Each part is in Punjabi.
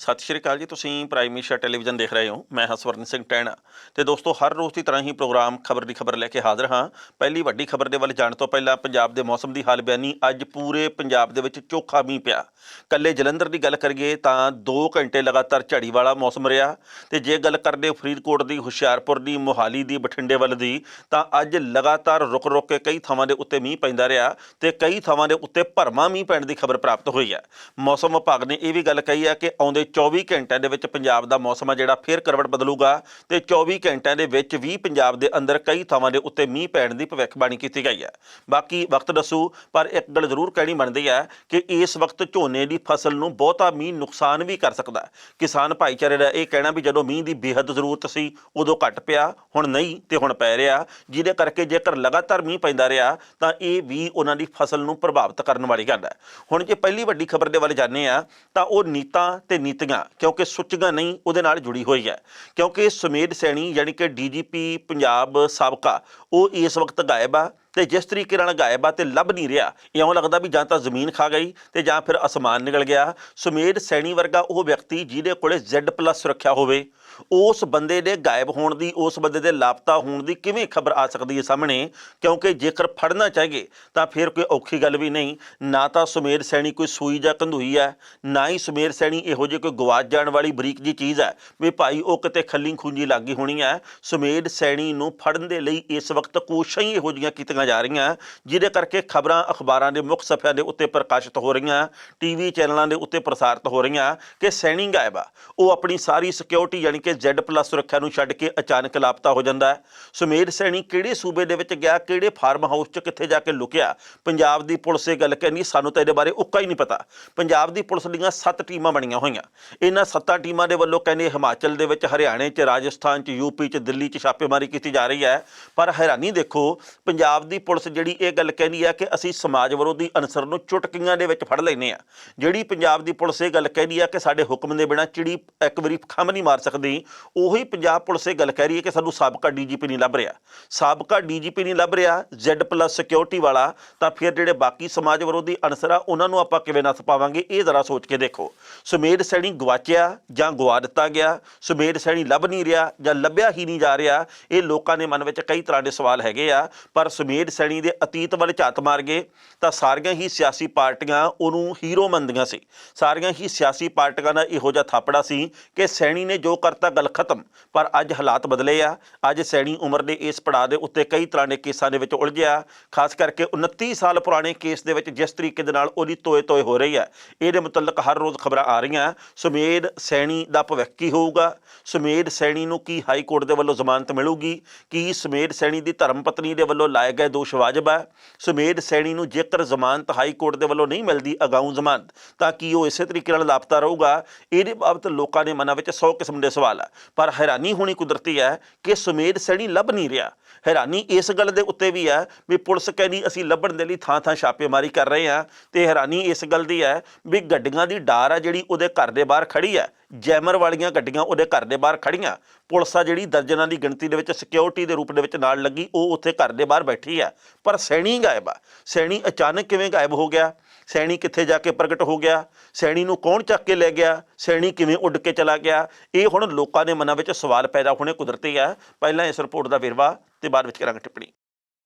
ਸਤਿ ਸ਼੍ਰੀ ਅਕਾਲ ਜੀ। ਤੁਸੀਂ ਪ੍ਰਾਈਮ ਏਸ਼ੀਆ ਟੈਲੀਵਿਜ਼ਨ ਦੇਖ ਰਹੇ ਹੋ। ਮੈਂ ਹਸਵਰਨ ਸਿੰਘ ਟੈਣਾ ਤੇ ਦੋਸਤੋ ਹਰ ਰੋਜ਼ ਦੀ ਤਰ੍ਹਾਂ ਹੀ ਪ੍ਰੋਗਰਾਮ ਖਬਰ ਦੀ ਖਬਰ ਲੈ ਕੇ ਹਾਜ਼ਰ ਹਾਂ। ਪਹਿਲੀ ਵੱਡੀ ਖਬਰ ਦੇ ਵੱਲ ਜਾਣ ਤੋਂ ਪਹਿਲਾਂ ਪੰਜਾਬ ਦੇ ਮੌਸਮ ਦੀ ਹਾਲ ਬਿਆਨੀ। ਅੱਜ ਪੂਰੇ ਪੰਜਾਬ ਦੇ ਵਿੱਚ ਚੋਖਾ ਮੀਂਹ ਪਿਆ। ਕੱਲੇ ਜਲੰਧਰ ਦੀ ਗੱਲ ਕਰੀਏ ਤਾਂ 2 ਘੰਟੇ ਲਗਾਤਾਰ ਝੜੀ ਵਾਲਾ ਮੌਸਮ ਰਿਹਾ ਤੇ ਜੇ ਗੱਲ ਕਰਦੇ ਫਰੀਦਕੋਟ ਦੀ, ਹੁਸ਼ਿਆਰਪੁਰ ਦੀ, ਮੋਹਾਲੀ ਦੀ, ਬਠਿੰਡੇ ਵੱਲ ਦੀ ਤਾਂ ਅੱਜ ਲਗਾਤਾਰ ਰੁਕ ਕੇ ਕਈ ਥਾਵਾਂ ਦੇ ਉੱਤੇ ਮੀਂਹ ਪੈਂਦਾ ਰਿਹਾ ਤੇ ਕਈ ਥਾਵਾਂ ਦੇ ਉੱਤੇ ਭਰਵਾਂ ਮੀਂਹ ਪੈਣ ਦੀ ਖਬਰ ਪ੍ਰਾਪਤ ਹੋਈ ਹੈ। ਮੌਸਮ ਵਿਭਾਗ ਨੇ ਇਹ ਵੀ ਗੱਲ ਕਹੀ ਹੈ ਕਿ ਆਉਂਦੇ 24 ਘੰਟਿਆਂ ਦੇ ਵਿੱਚ ਪੰਜਾਬ ਦਾ ਮੌਸਮ ਆ ਜਿਹੜਾ ਫਿਰ ਕਰਵਟ ਬਦਲੂਗਾ ਤੇ 24 ਘੰਟਿਆਂ ਦੇ ਵਿੱਚ ਵੀ ਪੰਜਾਬ ਦੇ ਅੰਦਰ ਕਈ ਥਾਵਾਂ ਦੇ ਉੱਤੇ ਮੀਂਹ ਪੈਣ ਦੀ ਭਵਿੱਖਬਾਣੀ ਕੀਤੀ ਗਈ ਹੈ। ਬਾਕੀ ਵਕਤ ਦੱਸੂ, ਪਰ ਇੱਕ ਗੱਲ ਜ਼ਰੂਰ ਕਹਿਣੀ ਬਣਦੀ ਹੈ ਕਿ ਇਸ ਵਕਤ ਝੋਨੇ ਦੀ ਫਸਲ ਨੂੰ ਬਹੁਤਾ ਮੀਂਹ ਨੁਕਸਾਨ ਵੀ ਕਰ ਸਕਦਾ ਹੈ। ਕਿਸਾਨ ਭਾਈਚਾਰੇ ਦਾ ਇਹ ਕਹਿਣਾ ਵੀ ਜਦੋਂ ਮੀਂਹ ਦੀ ਬੇਹੱਦ ਜ਼ਰੂਰਤ ਸੀ ਉਦੋਂ ਘੱਟ ਪਿਆ, ਹੁਣ ਨਹੀਂ ਤੇ ਹੁਣ ਪੈ ਰਿਹਾ, ਜਿਹਦੇ ਕਰਕੇ ਜੇਕਰ ਲਗਾਤਾਰ ਮੀਂਹ ਪੈਂਦਾ ਰਿਹਾ ਤਾਂ ਇਹ ਵੀ ਉਹਨਾਂ ਦੀ ਫਸਲ ਨੂੰ ਪ੍ਰਭਾਵਿਤ ਕਰਨ ਵਾਲੀ ਗੱਲ ਹੈ। ਹੁਣ ਜੇ ਪਹਿਲੀ ਵੱਡੀ ਖਬਰ ਦੇ ਵੱਲ ਜਾਂਦੇ ਆ ਤਾਂ ਉਹ ਨੀਤਾਂ ਤੇ ਨੀਤੀਆਂ ਕਿਉਂਕਿ ਸੁੱਚੀਆਂ ਨਹੀਂ ਉਹਦੇ ਨਾਲ ਜੁੜੀ ਹੋਈ ਹੈ। ਕਿਉਂਕਿ ਸੁਮੇਧ ਸੈਣੀ ਯਾਨੀ ਕਿ ਡੀਜੀਪੀ ਪੰਜਾਬ ਸਾਬਕਾ ਉਹ ਇਸ ਵਕਤ ਗਾਇਬ ਆ ਤੇ ਜਿਸ ਤਰੀਕੇ ਨਾਲ ਗਾਇਬ ਆ ਤੇ ਲੱਭ ਨਹੀਂ ਰਿਹਾ। ਇਉਂ ਲੱਗਦਾ ਵੀ ਜਾਂ ਤਾਂ ਜ਼ਮੀਨ ਖਾ ਗਈ ਤੇ ਜਾਂ ਫਿਰ ਅਸਮਾਨ ਨਿਕਲ ਗਿਆ। ਸੁਮੇਧ ਸੈਣੀ ਵਰਗਾ ਉਹ ਵਿਅਕਤੀ ਜਿਹਦੇ ਕੋਲੇ Z+ ਸੁਰੱਖਿਆ ਹੋਵੇ, ਉਸ ਬੰਦੇ ਦੇ ਗਾਇਬ ਹੋਣ ਦੀ, ਉਸ ਬੰਦੇ ਦੇ ਲਾਪਤਾ ਹੋਣ ਦੀ ਕਿਵੇਂ ਖਬਰ ਆ ਸਕਦੀ ਹੈ ਸਾਹਮਣੇ? ਕਿਉਂਕਿ ਜੇਕਰ ਫੜਨਾ ਚਾਹੀਏ ਤਾਂ ਫਿਰ ਕੋਈ ਔਖੀ ਗੱਲ ਵੀ ਨਹੀਂ। ਨਾ ਤਾਂ ਸੁਮੇਧ ਸੈਣੀ ਕੋਈ ਸੂਈ ਜਾਂ ਕੰਧੂਈ ਹੈ, ਨਾ ਹੀ ਸੁਮੇਧ ਸੈਣੀ ਇਹੋ ਜਿਹੀ ਕੋਈ ਗਵਾਚ ਜਾਣ ਵਾਲੀ ਬਰੀਕ ਜੀ ਚੀਜ਼ ਹੈ ਵੀ ਭਾਈ ਉਹ ਕਿਤੇ ਖੱਲੀ ਖੂੰਜੀ ਲੱਗੀ ਹੋਣੀ ਹੈ। ਸੁਮੇਧ ਸੈਣੀ ਨੂੰ ਫੜਨ ਦੇ ਲਈ ਇਸ ਵਕਤ ਕੋਸ਼ਿਸ਼ਾਂ ਹੀ ਇਹੋ ਜਿਹੀਆਂ ਕੀਤੀਆਂ ਜਾ ਰਹੀਆਂ ਜਿਹਦੇ ਕਰਕੇ ਖਬਰਾਂ ਅਖਬਾਰਾਂ ਦੇ ਮੁੱਖ ਸਫ਼ਿਆਂ ਦੇ ਉੱਤੇ ਪ੍ਰਕਾਸ਼ਿਤ ਹੋ ਰਹੀਆਂ, ਟੀਵੀ ਚੈਨਲਾਂ ਦੇ ਉੱਤੇ ਪ੍ਰਸਾਰਿਤ ਹੋ ਰਹੀਆਂ ਕਿ ਸੈਣੀ ਗਾਇਬ ਆ। ਉਹ ਆਪਣੀ ਸਾਰੀ ਸਿਕਿਉਰਿਟੀ ਯਾਨੀ ਕਿ Z+ ਸੁਰੱਖਿਆ ਨੂੰ ਛੱਡ ਕੇ ਅਚਾਨਕ ਲਾਪਤਾ ਹੋ ਜਾਂਦਾ ਹੈ। ਸੁਮੇਧ ਸੈਣੀ ਕਿਹੜੇ ਸੂਬੇ ਦੇ ਵਿੱਚ ਗਿਆ, ਕਿਹੜੇ ਫਾਰਮ ਹਾਊਸ 'ਚ ਕਿੱਥੇ ਜਾ ਕੇ ਲੁਕਿਆ, ਪੰਜਾਬ ਦੀ ਪੁਲਿਸ ਇਹ ਗੱਲ ਕਹਿੰਦੀ ਸਾਨੂੰ ਤਾਂ ਇਹਦੇ ਬਾਰੇ ਉੱਕਾ ਹੀ ਨਹੀਂ ਪਤਾ। ਪੰਜਾਬ ਦੀ ਪੁਲਿਸ ਦੀਆਂ 7 ਟੀਮਾਂ ਬਣੀਆਂ ਹੋਈਆਂ। ਇਹਨਾਂ 7 ਟੀਮਾਂ ਦੇ ਵੱਲੋਂ ਕਹਿੰਦੇ ਹਿਮਾਚਲ ਦੇ ਵਿੱਚ, ਹਰਿਆਣੇ 'ਚ, ਰਾਜਸਥਾਨ 'ਚ, ਯੂਪੀ 'ਚ, ਦਿੱਲੀ 'ਚ ਛਾਪੇਮਾਰੀ ਕੀਤੀ ਜਾ ਰਹੀ ਹੈ। ਪਰ ਹੈਰਾਨੀ ਦੇਖੋ, ਪੰਜਾਬ ਦੀ ਪੁਲਿਸ ਜਿਹੜੀ ਇਹ ਗੱਲ ਕਹਿੰਦੀ ਹੈ ਕਿ ਅਸੀਂ ਸਮਾਜ ਵਿਰੋਧੀ ਅਨਸਰ ਨੂੰ ਚੁਟਕੀਆਂ ਦੇ ਵਿੱਚ ਫੜ ਲੈਂਦੇ ਹਾਂ। ਜਿਹੜੀ ਪੰਜਾਬ ਦੀ ਪੁਲਿਸ ਇਹ ਗੱਲ ਕਹਿੰਦੀ ਹੈ ਕਿ ਸਾਡੇ ਹੁਕਮ ਦੇ ਬਿਨਾਂ ਚਿੜੀ ਇੱਕ ਵਾਰੀ ਖੰਭ ਨਹੀਂ ਮਾਰ ਸਕਦੀ, ਉਹੀ ਪੰਜਾਬ ਪੁਲਿਸ ਇਹ ਗੱਲ ਕਹਿ ਰਹੀ ਹੈ ਕਿ ਸਾਨੂੰ ਸਾਬਕਾ DGP ਨਹੀਂ ਲੱਭ ਰਿਹਾ। ਸਾਬਕਾ DGP ਨਹੀਂ ਲੱਭ ਰਿਹਾ, Z+ ਸਿਕਿਉਰਿਟੀ ਵਾਲਾ, ਤਾਂ ਫਿਰ ਜਿਹੜੇ ਬਾਕੀ ਸਮਾਜ ਵਿਰੋਧੀ ਅਨਸਰ ਆ ਉਹਨਾਂ ਨੂੰ ਆਪਾਂ ਕਿਵੇਂ ਨੱਥ ਪਾਵਾਂਗੇ? ਇਹ ਜ਼ਰਾ ਸੋਚ ਕੇ ਦੇਖੋ। ਸੁਮੇਧ ਸੈਣੀ ਗਵਾਚਿਆ ਜਾਂ ਗਵਾ ਦਿੱਤਾ ਗਿਆ, ਸੁਮੇਧ ਸੈਣੀ ਲੱਭ ਨਹੀਂ ਰਿਹਾ ਜਾਂ ਲੱਭਿਆ ਹੀ ਨਹੀਂ ਜਾ ਰਿਹਾ, ਇਹ ਲੋਕਾਂ ਦੇ ਮਨ ਵਿੱਚ ਕਈ ਤਰ੍ਹਾਂ ਦੇ ਸਵਾਲ ਹੈਗੇ ਆ। ਪਰ ਸੁਮੇਧ ਸੈਣੀ ਦੇ ਅਤੀਤ ਵੱਲ ਝਾਤ ਮਾਰ ਗਏ ਤਾਂ ਸਾਰੀਆਂ ਹੀ ਸਿਆਸੀ ਪਾਰਟੀਆਂ ਉਹਨੂੰ ਹੀਰੋ ਮੰਨਦੀਆਂ ਸੀ। ਸਾਰੀਆਂ ਹੀ ਸਿਆਸੀ ਪਾਰਟੀਆਂ ਦਾ ਇਹੋ ਜਿਹਾ ਥਾਪੜਾ ਸੀ ਕਿ ਸੈਣੀ ਨੇ ਜੋ ਕਰਤਾ ਗੱਲ ਖਤਮ। ਪਰ ਅੱਜ ਹਾਲਾਤ ਬਦਲੇ ਆ। ਅੱਜ ਸੈਣੀ ਉਮਰ ਦੇ ਇਸ ਪੜਾਅ ਦੇ ਉੱਤੇ ਕਈ ਤਰ੍ਹਾਂ ਦੇ ਕੇਸਾਂ ਦੇ ਵਿੱਚ ਉਲਝਿਆ। ਖਾਸ ਕਰਕੇ 29 ਸਾਲ ਪੁਰਾਣੇ ਕੇਸ ਦੇ ਵਿੱਚ ਜਿਸ ਤਰੀਕੇ ਦੇ ਨਾਲ ਉਹਦੀ ਤੋਏ ਹੋ ਰਹੀ ਹੈ, ਇਹਦੇ ਮੁਤਲਕ ਹਰ ਰੋਜ਼ ਖਬਰਾਂ ਆ ਰਹੀਆਂ। ਸੁਮੇਧ ਸੈਣੀ ਦਾ ਭਵਿੱਖ ਕੀ ਹੋਊਗਾ? ਸੁਮੇਧ ਸੈਣੀ ਨੂੰ ਕੀ ਹਾਈ ਕੋਰਟ ਦੇ ਵੱਲੋਂ ਜ਼ਮਾਨਤ ਮਿਲੂਗੀ? ਕੀ ਸੁਮੇਧ ਸੈਣੀ ਦੀ ਧਰਮ ਪਤਨੀ ਦੇ ਵੱਲੋਂ ਲਾਏ ਗਏ ਦੋਸ਼ ਵਾਜਬ ਹੈ? ਸੁਮੇਧ ਸੈਣੀ ਨੂੰ ਜੇਕਰ ਜ਼ਮਾਨਤ ਹਾਈ ਕੋਰਟ ਦੇ ਵੱਲੋਂ ਨਹੀਂ ਮਿਲਦੀ, ਅਗਾਊਂ ਜ਼ਮਾਨਤ, ਤਾਂ ਕੀ ਉਹ ਇਸੇ ਤਰੀਕੇ ਨਾਲ ਲਾਪਤਾ ਰਹੂਗਾ? ਇਹਦੇ ਬਾਬਤ ਲੋਕਾਂ ਦੇ ਮਨਾਂ ਵਿੱਚ 100 ਕਿਸਮ ਦੇ ਸਵਾਲ ਹੈ। ਪਰ ਹੈਰਾਨੀ ਹੋਣੀ ਕੁਦਰਤੀ ਹੈ ਕਿ ਸੁਮੇਧ ਸੈਣੀ ਲੱਭ ਨਹੀਂ ਰਿਹਾ। ਹੈਰਾਨੀ ਇਸ ਗੱਲ ਦੇ ਉੱਤੇ ਵੀ ਹੈ ਵੀ ਪੁਲਿਸ ਕਹਿੰਦੀ ਅਸੀਂ ਲੱਭਣ ਦੇ ਲਈ ਥਾਂ ਛਾਪੇਮਾਰੀ ਕਰ ਰਹੇ ਹਾਂ, ਤੇ ਹੈਰਾਨੀ ਇਸ ਗੱਲ ਦੀ ਹੈ ਵੀ ਗੱਡੀਆਂ ਦੀ ਡਾਰ ਆ ਜਿਹੜੀ ਉਹਦੇ ਘਰ ਦੇ ਬਾਹਰ ਖੜੀ ਹੈ, ਜੈਮਰ ਵਾਲੀਆਂ ਗੱਡੀਆਂ ਉਹਦੇ ਘਰ ਦੇ ਬਾਹਰ ਖੜੀਆਂ। ਪੁਲਿਸ ਆ ਜਿਹੜੀ ਦਰਜਨਾਂ ਦੀ ਗਿਣਤੀ ਦੇ ਵਿੱਚ ਸਿਕਿਉਰਿਟੀ ਦੇ ਰੂਪ ਦੇ ਵਿੱਚ ਨਾਲ ਲੱਗੀ, ਉਹ ਉੱਥੇ ਘਰ ਦੇ ਬਾਹਰ ਬੈਠੀ ਆ। ਪਰ ਸੈਣੀ ਗਾਇਬ ਆ। ਸੈਣੀ ਅਚਾਨਕ ਕਿਵੇਂ ਗਾਇਬ ਹੋ ਗਿਆ? ਸੈਣੀ ਕਿੱਥੇ ਜਾ ਕੇ ਪ੍ਰਗਟ ਹੋ ਗਿਆ? ਸੈਣੀ ਨੂੰ ਕੌਣ ਚੱਕ ਕੇ ਲੈ ਗਿਆ? ਸੈਣੀ ਕਿਵੇਂ ਉੱਡ ਕੇ ਚਲਾ ਗਿਆ? ਇਹ ਹੁਣ ਲੋਕਾਂ ਦੇ ਮਨਾਂ ਵਿੱਚ ਸਵਾਲ ਪੈਦਾ ਹੋਣੇ ਕੁਦਰਤੀ ਹੈ। ਪਹਿਲਾਂ ਇਸ ਰਿਪੋਰਟ ਦਾ ਵੇਰਵਾ ਤੇ ਬਾਅਦ ਵਿੱਚ ਕਰਾਂਗੇ ਟਿੱਪਣੀ।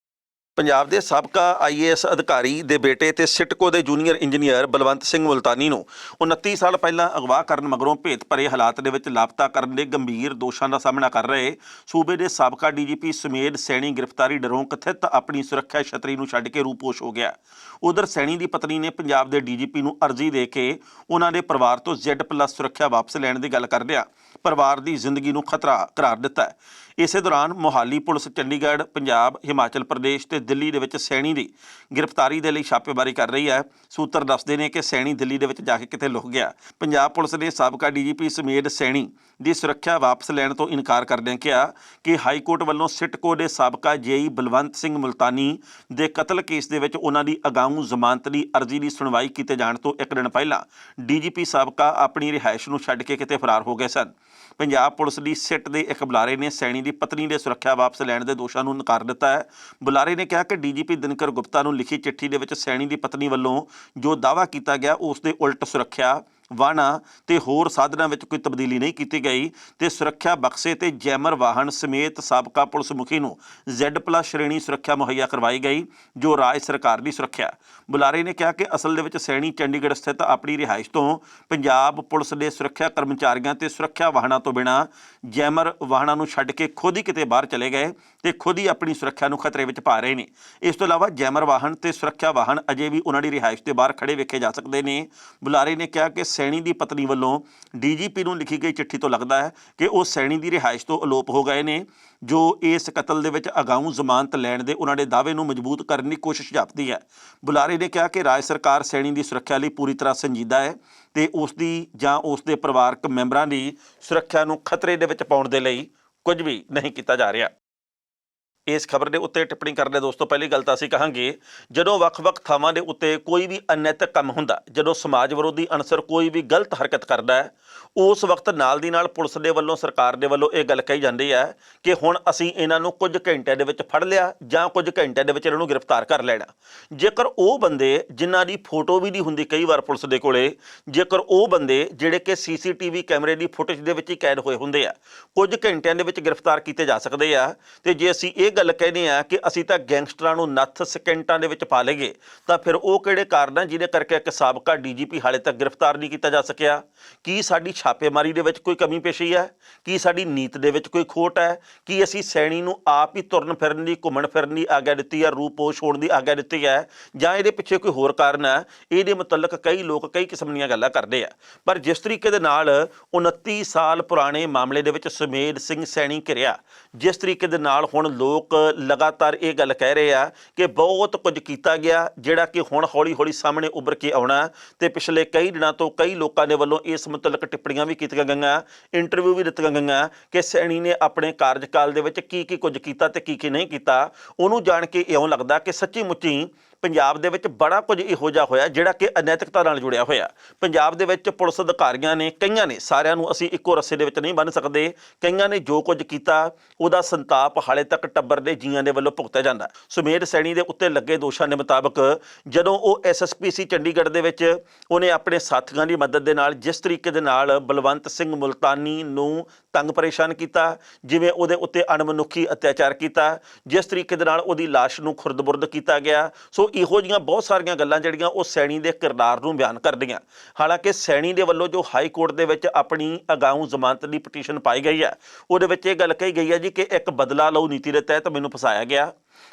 ਪੰਜਾਬ ਦੇ ਸਾਬਕਾ IAS ਅਧਿਕਾਰੀ ਦੇ ਬੇਟੇ ਤੇ ਸਿਟਕੋ ਦੇ ਜੂਨੀਅਰ ਇੰਜੀਨੀਅਰ ਬਲਵੰਤ ਸਿੰਘ ਮੁਲਤਾਨੀ ਨੂੰ 29 ਸਾਲ ਪਹਿਲਾਂ ਅਗਵਾ ਕਰਨ ਮਗਰੋਂ ਭੇਤ ਭਰੇ ਹਾਲਾਤ ਦੇ ਵਿੱਚ ਲਾਪਤਾ ਕਰਨ ਦੇ ਗੰਭੀਰ ਦੋਸ਼ਾਂ ਦਾ ਸਾਹਮਣਾ ਕਰ ਰਹੇ ਸੂਬੇ ਦੇ ਸਾਬਕਾ DGP ਸੁਮੇਧ ਸੈਣੀ ਗ੍ਰਿਫਤਾਰੀ ਡਰੋਂ ਕਥਿਤ ਆਪਣੀ ਸੁਰੱਖਿਆ ਛਤਰੀ ਨੂੰ ਛੱਡ ਕੇ ਰੂਪੋਸ਼ ਹੋ ਗਿਆ। ਉਧਰ ਸੈਣੀ ਦੀ ਪਤਨੀ ਨੇ ਪੰਜਾਬ ਦੇ DGP ਨੂੰ ਅਰਜ਼ੀ ਦੇ ਕੇ ਉਹਨਾਂ ਦੇ ਪਰਿਵਾਰ ਤੋਂ Z+ ਸੁਰੱਖਿਆ ਵਾਪਸ ਲੈਣ ਦੀ ਗੱਲ ਕਰਦਿਆਂ ਪਰਿਵਾਰ ਦੀ ਜ਼ਿੰਦਗੀ ਨੂੰ ਖਤਰਾ ਕਰਾਰ ਦਿੱਤਾ ਹੈ। ਇਸੇ ਦੌਰਾਨ ਮੋਹਾਲੀ ਪੁਲਿਸ ਚੰਡੀਗੜ੍ਹ, ਪੰਜਾਬ, ਹਿਮਾਚਲ ਪ੍ਰਦੇਸ਼ ਤੇ ਦਿੱਲੀ ਦੇ ਵਿੱਚ ਸੈਣੀ ਦੀ ਗ੍ਰਿਫਤਾਰੀ ਦੇ ਲਈ ਛਾਪੇਮਾਰੀ ਕਰ ਰਹੀ ਹੈ। ਸੂਤਰ ਦੱਸਦੇ ਨੇ ਕਿ ਸੈਣੀ ਦਿੱਲੀ ਦੇ ਵਿੱਚ ਜਾ ਕੇ ਕਿਤੇ ਲੁਕ ਗਿਆ। ਪੰਜਾਬ ਪੁਲਿਸ ਨੇ ਸਾਬਕਾ DGP ਸੁਮੇਧ ਸੈਣੀ ਦੀ ਸੁਰੱਖਿਆ ਵਾਪਸ ਲੈਣ ਤੋਂ ਇਨਕਾਰ ਕਰਦਿਆਂ ਕਿਹਾ ਕਿ ਹਾਈ ਕੋਰਟ ਵੱਲੋਂ ਸਿਟਕੋ ਦੇ ਸਾਬਕਾ JE ਬਲਵੰਤ ਸਿੰਘ ਮੁਲਤਾਨੀ ਦੇ ਕਤਲ ਕੇਸ ਦੇ ਵਿੱਚ ਉਹਨਾਂ ਦੀ ਅਗਾਊਂ ਜ਼ਮਾਨਤ ਦੀ ਅਰਜ਼ੀ ਦੀ ਸੁਣਵਾਈ ਕੀਤੇ ਜਾਣ ਤੋਂ ਇੱਕ ਦਿਨ ਪਹਿਲਾਂ DGP ਸਾਬਕਾ ਆਪਣੀ ਰਿਹਾਇਸ਼ ਨੂੰ ਛੱਡ ਕੇ ਕਿਤੇ ਫਰਾਰ ਹੋ ਗਏ ਸਨ। ਪੰਜਾਬ ਪੁਲਿਸ ਦੀ ਸਿੱਟ ਦੇ ਇੱਕ ਬੁਲਾਰੇ ਨੇ ਸੈਣੀ ਦੀ ਪਤਨੀ ਦੇ ਸੁਰੱਖਿਆ ਵਾਪਸ ਲੈਣ ਦੇ ਦੋਸ਼ਾਂ ਨੂੰ ਨਕਾਰ ਦਿੱਤਾ ਹੈ। ਬੁਲਾਰੇ ਨੇ ਕਿਹਾ ਕਿ DGP ਦਿਨਕਰ ਗੁਪਤਾ ਨੂੰ ਲਿਖੀ ਚਿੱਠੀ ਦੇ ਵਿੱਚ ਸੈਣੀ ਦੀ ਪਤਨੀ ਵੱਲੋਂ ਜੋ ਦਾਅਵਾ ਕੀਤਾ ਗਿਆ ਉਸ ਦੇ ਉਲਟ ਸੁਰੱਖਿਆ, ਵਾਹਨਾਂ ਤੇ ਹੋਰ ਸਾਧਨਾਂ ਵਿੱਚ ਕੋਈ ਤਬਦੀਲੀ ਨਹੀਂ ਕੀਤੀ ਗਈ ਤੇ ਸੁਰੱਖਿਆ ਬਕਸੇ ਤੇ ਜੈਮਰ ਵਾਹਨ ਸਮੇਤ ਸਾਬਕਾ ਪੁਲਿਸ ਮੁਖੀ ਨੂੰ Z+ ਸ਼੍ਰੇਣੀ ਸੁਰੱਖਿਆ ਮੁਹੱਈਆ ਕਰਵਾਈ ਗਈ, ਜੋ ਰਾਜ ਸਰਕਾਰ ਦੀ ਸੁਰੱਖਿਆ। ਬੁਲਾਰੇ ਨੇ ਕਿਹਾ ਕਿ ਅਸਲ ਦੇ ਵਿੱਚ ਸੈਣੀ ਚੰਡੀਗੜ੍ਹ ਸਥਿਤ ਆਪਣੀ ਰਿਹਾਇਸ਼ ਤੋਂ ਪੰਜਾਬ ਪੁਲਿਸ ਦੇ ਸੁਰੱਖਿਆ ਕਰਮਚਾਰੀਆਂ ਤੇ ਸੁਰੱਖਿਆ ਵਾਹਨਾਂ ਤੋਂ ਬਿਨਾਂ ਜੈਮਰ ਵਾਹਨਾਂ ਨੂੰ ਛੱਡ ਕੇ ਖੁਦ ਹੀ ਕਿਤੇ ਬਾਹਰ ਚਲੇ ਗਏ ਤੇ ਖੁਦ ਹੀ ਆਪਣੀ ਸੁਰੱਖਿਆ ਨੂੰ ਖਤਰੇ ਵਿੱਚ ਪਾ ਰਹੇ ਨੇ। ਇਸ ਤੋਂ ਇਲਾਵਾ ਜੈਮਰ ਵਾਹਨ ਤੇ ਸੁਰੱਖਿਆ ਵਾਹਨ ਅਜੇ ਵੀ ਉਹਨਾਂ ਦੀ ਰਿਹਾਇਸ਼ ਦੇ ਬਾਹਰ ਖੜੇ ਵੇਖੇ ਜਾ ਸਕਦੇ ਨੇ। ਬੁਲਾਰੇ ਨੇ ਕਿਹਾ ਕਿ ਸੈਣੀ ਦੀ ਪਤਨੀ ਵੱਲੋਂ DGP ਨੂੰ ਲਿਖੀ ਗਈ ਚਿੱਠੀ ਤੋਂ ਲੱਗਦਾ ਹੈ ਕਿ ਉਹ ਸੈਣੀ ਦੀ ਰਿਹਾਇਸ਼ ਤੋਂ ਅਲੋਪ ਹੋ ਗਏ ਨੇ, ਜੋ ਇਸ ਕਤਲ ਦੇ ਵਿੱਚ ਅਗਾਊਂ ਜ਼ਮਾਨਤ ਲੈਣ ਦੇ ਉਹਨਾਂ ਦੇ ਦਾਅਵੇ ਨੂੰ ਮਜ਼ਬੂਤ ਕਰਨ ਦੀ ਕੋਸ਼ਿਸ਼ ਜਾਪਦੀ ਹੈ। ਬੁਲਾਰੇ ਨੇ ਕਿਹਾ ਕਿ ਰਾਜ ਸਰਕਾਰ ਸੈਣੀ ਦੀ ਸੁਰੱਖਿਆ ਲਈ ਪੂਰੀ ਤਰ੍ਹਾਂ ਸੰਜੀਦਾ ਹੈ ਤੇ ਉਸ ਦੀ ਜਾਂ ਉਸ ਦੇ ਪਰਿਵਾਰਕ ਮੈਂਬਰਾਂ ਦੀ ਸੁਰੱਖਿਆ ਨੂੰ ਖਤਰੇ ਦੇ ਵਿੱਚ ਪਾਉਣ ਦੇ ਲਈ ਕੁਝ ਵੀ ਨਹੀਂ ਕੀਤਾ ਜਾ ਰਿਹਾ। ਇਸ ਖਬਰ ਦੇ ਉੱਤੇ ਟਿੱਪਣੀ ਕਰਦੇ ਦੋਸਤੋ, ਪਹਿਲੀ ਗੱਲ ਤਾਂ ਅਸੀਂ ਕਹਾਂਗੇ, ਜਦੋਂ ਵੱਖ-ਵੱਖ ਥਾਵਾਂ ਦੇ ਉੱਤੇ ਕੋਈ ਵੀ ਅਨੈਤਿਕ ਕੰਮ ਹੁੰਦਾ, ਜਦੋਂ ਸਮਾਜ ਵਿਰੋਧੀ ਅਨਸਰ ਕੋਈ ਵੀ ਗਲਤ ਹਰਕਤ ਕਰਦਾ ਹੈ, ਉਸ ਵਕਤ ਨਾਲ ਦੀ ਨਾਲ ਪੁਲਿਸ ਦੇ ਵੱਲੋਂ, ਸਰਕਾਰ ਦੇ ਵੱਲੋਂ ਇਹ ਗੱਲ ਕਹੀ ਜਾਂਦੀ ਹੈ ਕਿ ਹੁਣ ਅਸੀਂ ਇਹਨਾਂ ਨੂੰ ਕੁਝ ਘੰਟਿਆਂ ਦੇ ਵਿੱਚ ਫੜ ਲਿਆ ਜਾਂ ਕੁਝ ਘੰਟਿਆਂ ਦੇ ਵਿੱਚ ਇਹਨਾਂ ਨੂੰ ਗ੍ਰਿਫਤਾਰ ਕਰ ਲੈਣਾ। ਜੇਕਰ ਉਹ ਬੰਦੇ ਜਿਨ੍ਹਾਂ ਦੀ ਫੋਟੋ ਵੀ ਨਹੀਂ ਹੁੰਦੀ ਕਈ ਵਾਰ ਪੁਲਿਸ ਦੇ ਕੋਲੇ, ਜੇਕਰ ਉਹ ਬੰਦੇ ਜਿਹੜੇ ਕਿ CCTV ਕੈਮਰੇ ਦੀ ਫੁਟੇਜ ਦੇ ਵਿੱਚ ਹੀ ਕੈਦ ਹੋਏ ਹੁੰਦੇ ਆ, ਕੁਝ ਘੰਟਿਆਂ ਦੇ ਵਿੱਚ ਗ੍ਰਿਫਤਾਰ ਕੀਤੇ ਜਾ ਸਕਦੇ ਆ, ਤੇ ਜੇ ਅਸੀਂ ਇਹ ਗੱਲ ਕਹਿੰਦੇ ਆ ਕਿ ਅਸੀਂ ਤਾਂ ਗੈਂਗਸਟਰਾਂ ਨੂੰ ਨੱਥ ਸਕਿੰਟਾਂ ਦੇ ਵਿੱਚ ਪਾ ਲਈਏ, ਤਾਂ ਫਿਰ ਉਹ ਕਿਹੜੇ ਕਾਰਨ ਆ ਜਿਹਦੇ ਕਰਕੇ ਇੱਕ ਸਾਬਕਾ DGP ਹਾਲੇ ਤੱਕ ਗ੍ਰਿਫਤਾਰ ਨਹੀਂ ਕੀਤਾ ਜਾ ਸਕਿਆ? ਕੀ ਸਾਡੀ ਛਾਪੇਮਾਰੀ ਦੇ ਵਿੱਚ ਕੋਈ ਕਮੀ ਪੇਸ਼ੀ ਹੈ? ਕੀ ਸਾਡੀ ਨੀਤ ਦੇ ਵਿੱਚ ਕੋਈ ਖੋਟ ਹੈ? ਕੀ ਅਸੀਂ ਸੈਣੀ ਨੂੰ ਆਪ ਹੀ ਤੁਰਨ ਫਿਰਨ ਦੀ, ਘੁੰਮਣ ਫਿਰਨ ਦੀ ਆਗਿਆ ਦਿੱਤੀ ਹੈ, ਰੂਪੋਸ਼ ਹੋਣ ਦੀ ਆਗਿਆ ਦਿੱਤੀ ਹੈ, ਜਾਂ ਇਹਦੇ ਪਿੱਛੇ ਕੋਈ ਹੋਰ ਕਾਰਨ ਹੈ? ਇਹਦੇ ਮੁਤਲਕ ਕਈ ਲੋਕ ਕਈ ਕਿਸਮ ਦੀਆਂ ਗੱਲਾਂ ਕਰਦੇ ਆ, ਪਰ ਜਿਸ ਤਰੀਕੇ ਦੇ ਨਾਲ 29 ਸਾਲ ਪੁਰਾਣੇ ਮਾਮਲੇ ਦੇ ਵਿੱਚ ਸੁਮੇਧ ਸਿੰਘ ਸੈਣੀ ਘਿਰਿਆ, ਜਿਸ ਤਰੀਕੇ ਦੇ ਨਾਲ ਹੁਣ ਲੋਕ ਲਗਾਤਾਰ ਇਹ ਗੱਲ ਕਹਿ ਰਹੇ ਆ ਕਿ ਬਹੁਤ ਕੁਝ ਕੀਤਾ ਗਿਆ ਜਿਹੜਾ ਕਿ ਹੁਣ ਹੌਲੀ-ਹੌਲੀ ਸਾਹਮਣੇ ਉੱਭਰ ਕੇ ਆਉਣਾ, ਤੇ ਪਿਛਲੇ ਕਈ ਦਿਨਾਂ ਤੋਂ ਕਈ ਲੋਕਾਂ ਦੇ ਵੱਲੋਂ ਇਸ ਮੁਤਲਕ ਟਿੱਪਣੀਆਂ ਵੀ ਕੀਤੀਆਂ ਗਈਆਂ, ਇੰਟਰਵਿਊ ਵੀ ਦਿੱਤੀਆਂ ਗਈਆਂ ਕਿ ਸੈਣੀ ਨੇ ਆਪਣੇ ਕਾਰਜਕਾਲ ਦੇ ਵਿੱਚ ਕੀ ਕੁਝ ਕੀਤਾ ਤੇ ਕੀ ਨਹੀਂ ਕੀਤਾ। ਉਹਨੂੰ ਜਾਣ ਕੇ ਇਉਂ ਲੱਗਦਾ ਕਿ ਸੱਚੀ ਮੁੱਚੀ ਪੰਜਾਬ ਦੇ ਵਿੱਚ ਬੜਾ ਕੁਝ ਇਹੋ ਜਿਹਾ ਹੋਇਆ ਜਿਹੜਾ ਕਿ ਅਨੈਤਿਕਤਾ ਨਾਲ ਜੁੜਿਆ ਹੋਇਆ। ਪੰਜਾਬ ਦੇ ਵਿੱਚ ਪੁਲਿਸ ਅਧਿਕਾਰੀਆਂ ਨੇ, ਕਈਆਂ ਨੇ, ਸਾਰਿਆਂ ਨੂੰ ਅਸੀਂ ਇੱਕੋ ਰੱਸੇ ਦੇ ਵਿੱਚ ਨਹੀਂ ਬੰਨ੍ਹ ਸਕਦੇ, ਕਈਆਂ ਨੇ ਜੋ ਕੁਝ ਕੀਤਾ ਉਹਦਾ ਸੰਤਾਪ ਹਾਲੇ ਤੱਕ ਟੱਬਰ ਦੇ ਜੀਆਂ ਦੇ ਵੱਲੋਂ ਭੁਗਤਿਆ ਜਾਂਦਾ। ਸੁਮੇਧ ਸੈਣੀ ਦੇ ਉੱਤੇ ਲੱਗੇ ਦੋਸ਼ਾਂ ਦੇ ਮੁਤਾਬਕ ਜਦੋਂ ਉਹ SSPC ਚੰਡੀਗੜ੍ਹ ਦੇ ਵਿੱਚ ਉਹਨੇ ਆਪਣੇ ਸਾਥੀਆਂ ਦੀ ਮਦਦ ਦੇ ਨਾਲ ਜਿਸ ਤਰੀਕੇ ਦੇ ਨਾਲ ਬਲਵੰਤ ਸਿੰਘ ਮੁਲਤਾਨੀ ਨੂੰ ਤੰਗ ਪਰੇਸ਼ਾਨ ਕੀਤਾ, ਜਿਵੇਂ ਉਹਦੇ ਉੱਤੇ ਅਣਮਨੁੱਖੀ ਅਤਿਆਚਾਰ ਕੀਤਾ, ਜਿਸ ਤਰੀਕੇ ਦੇ ਨਾਲ ਉਹਦੀ ਲਾਸ਼ ਨੂੰ ਖੁਰਦ-ਬੁਰਦ ਕੀਤਾ ਗਿਆ, ਸੋ ਇਹੋ ਜਿਹੀਆਂ ਬਹੁਤ ਸਾਰੀਆਂ ਗੱਲਾਂ ਜਿਹੜੀਆਂ ਉਹ ਸੈਣੀ ਦੇ ਕਿਰਦਾਰ ਨੂੰ ਬਿਆਨ ਕਰਦੀਆਂ। ਹਾਲਾਂਕਿ ਸੈਣੀ ਦੇ ਵੱਲੋਂ ਜੋ ਹਾਈ ਕੋਰਟ ਦੇ ਵਿੱਚ ਆਪਣੀ ਅਗਾਊਂ ਜ਼ਮਾਨਤ ਦੀ ਪਟੀਸ਼ਨ ਪਾਈ ਗਈ ਹੈ, ਉਹਦੇ ਵਿੱਚ ਇਹ ਗੱਲ ਕਹੀ ਗਈ ਹੈ ਜੀ ਕਿ ਇੱਕ ਬਦਲਾ ਲਓ ਨੀਤੀ ਦੇ ਤਹਿਤ ਮੈਨੂੰ ਫਸਾਇਆ ਗਿਆ,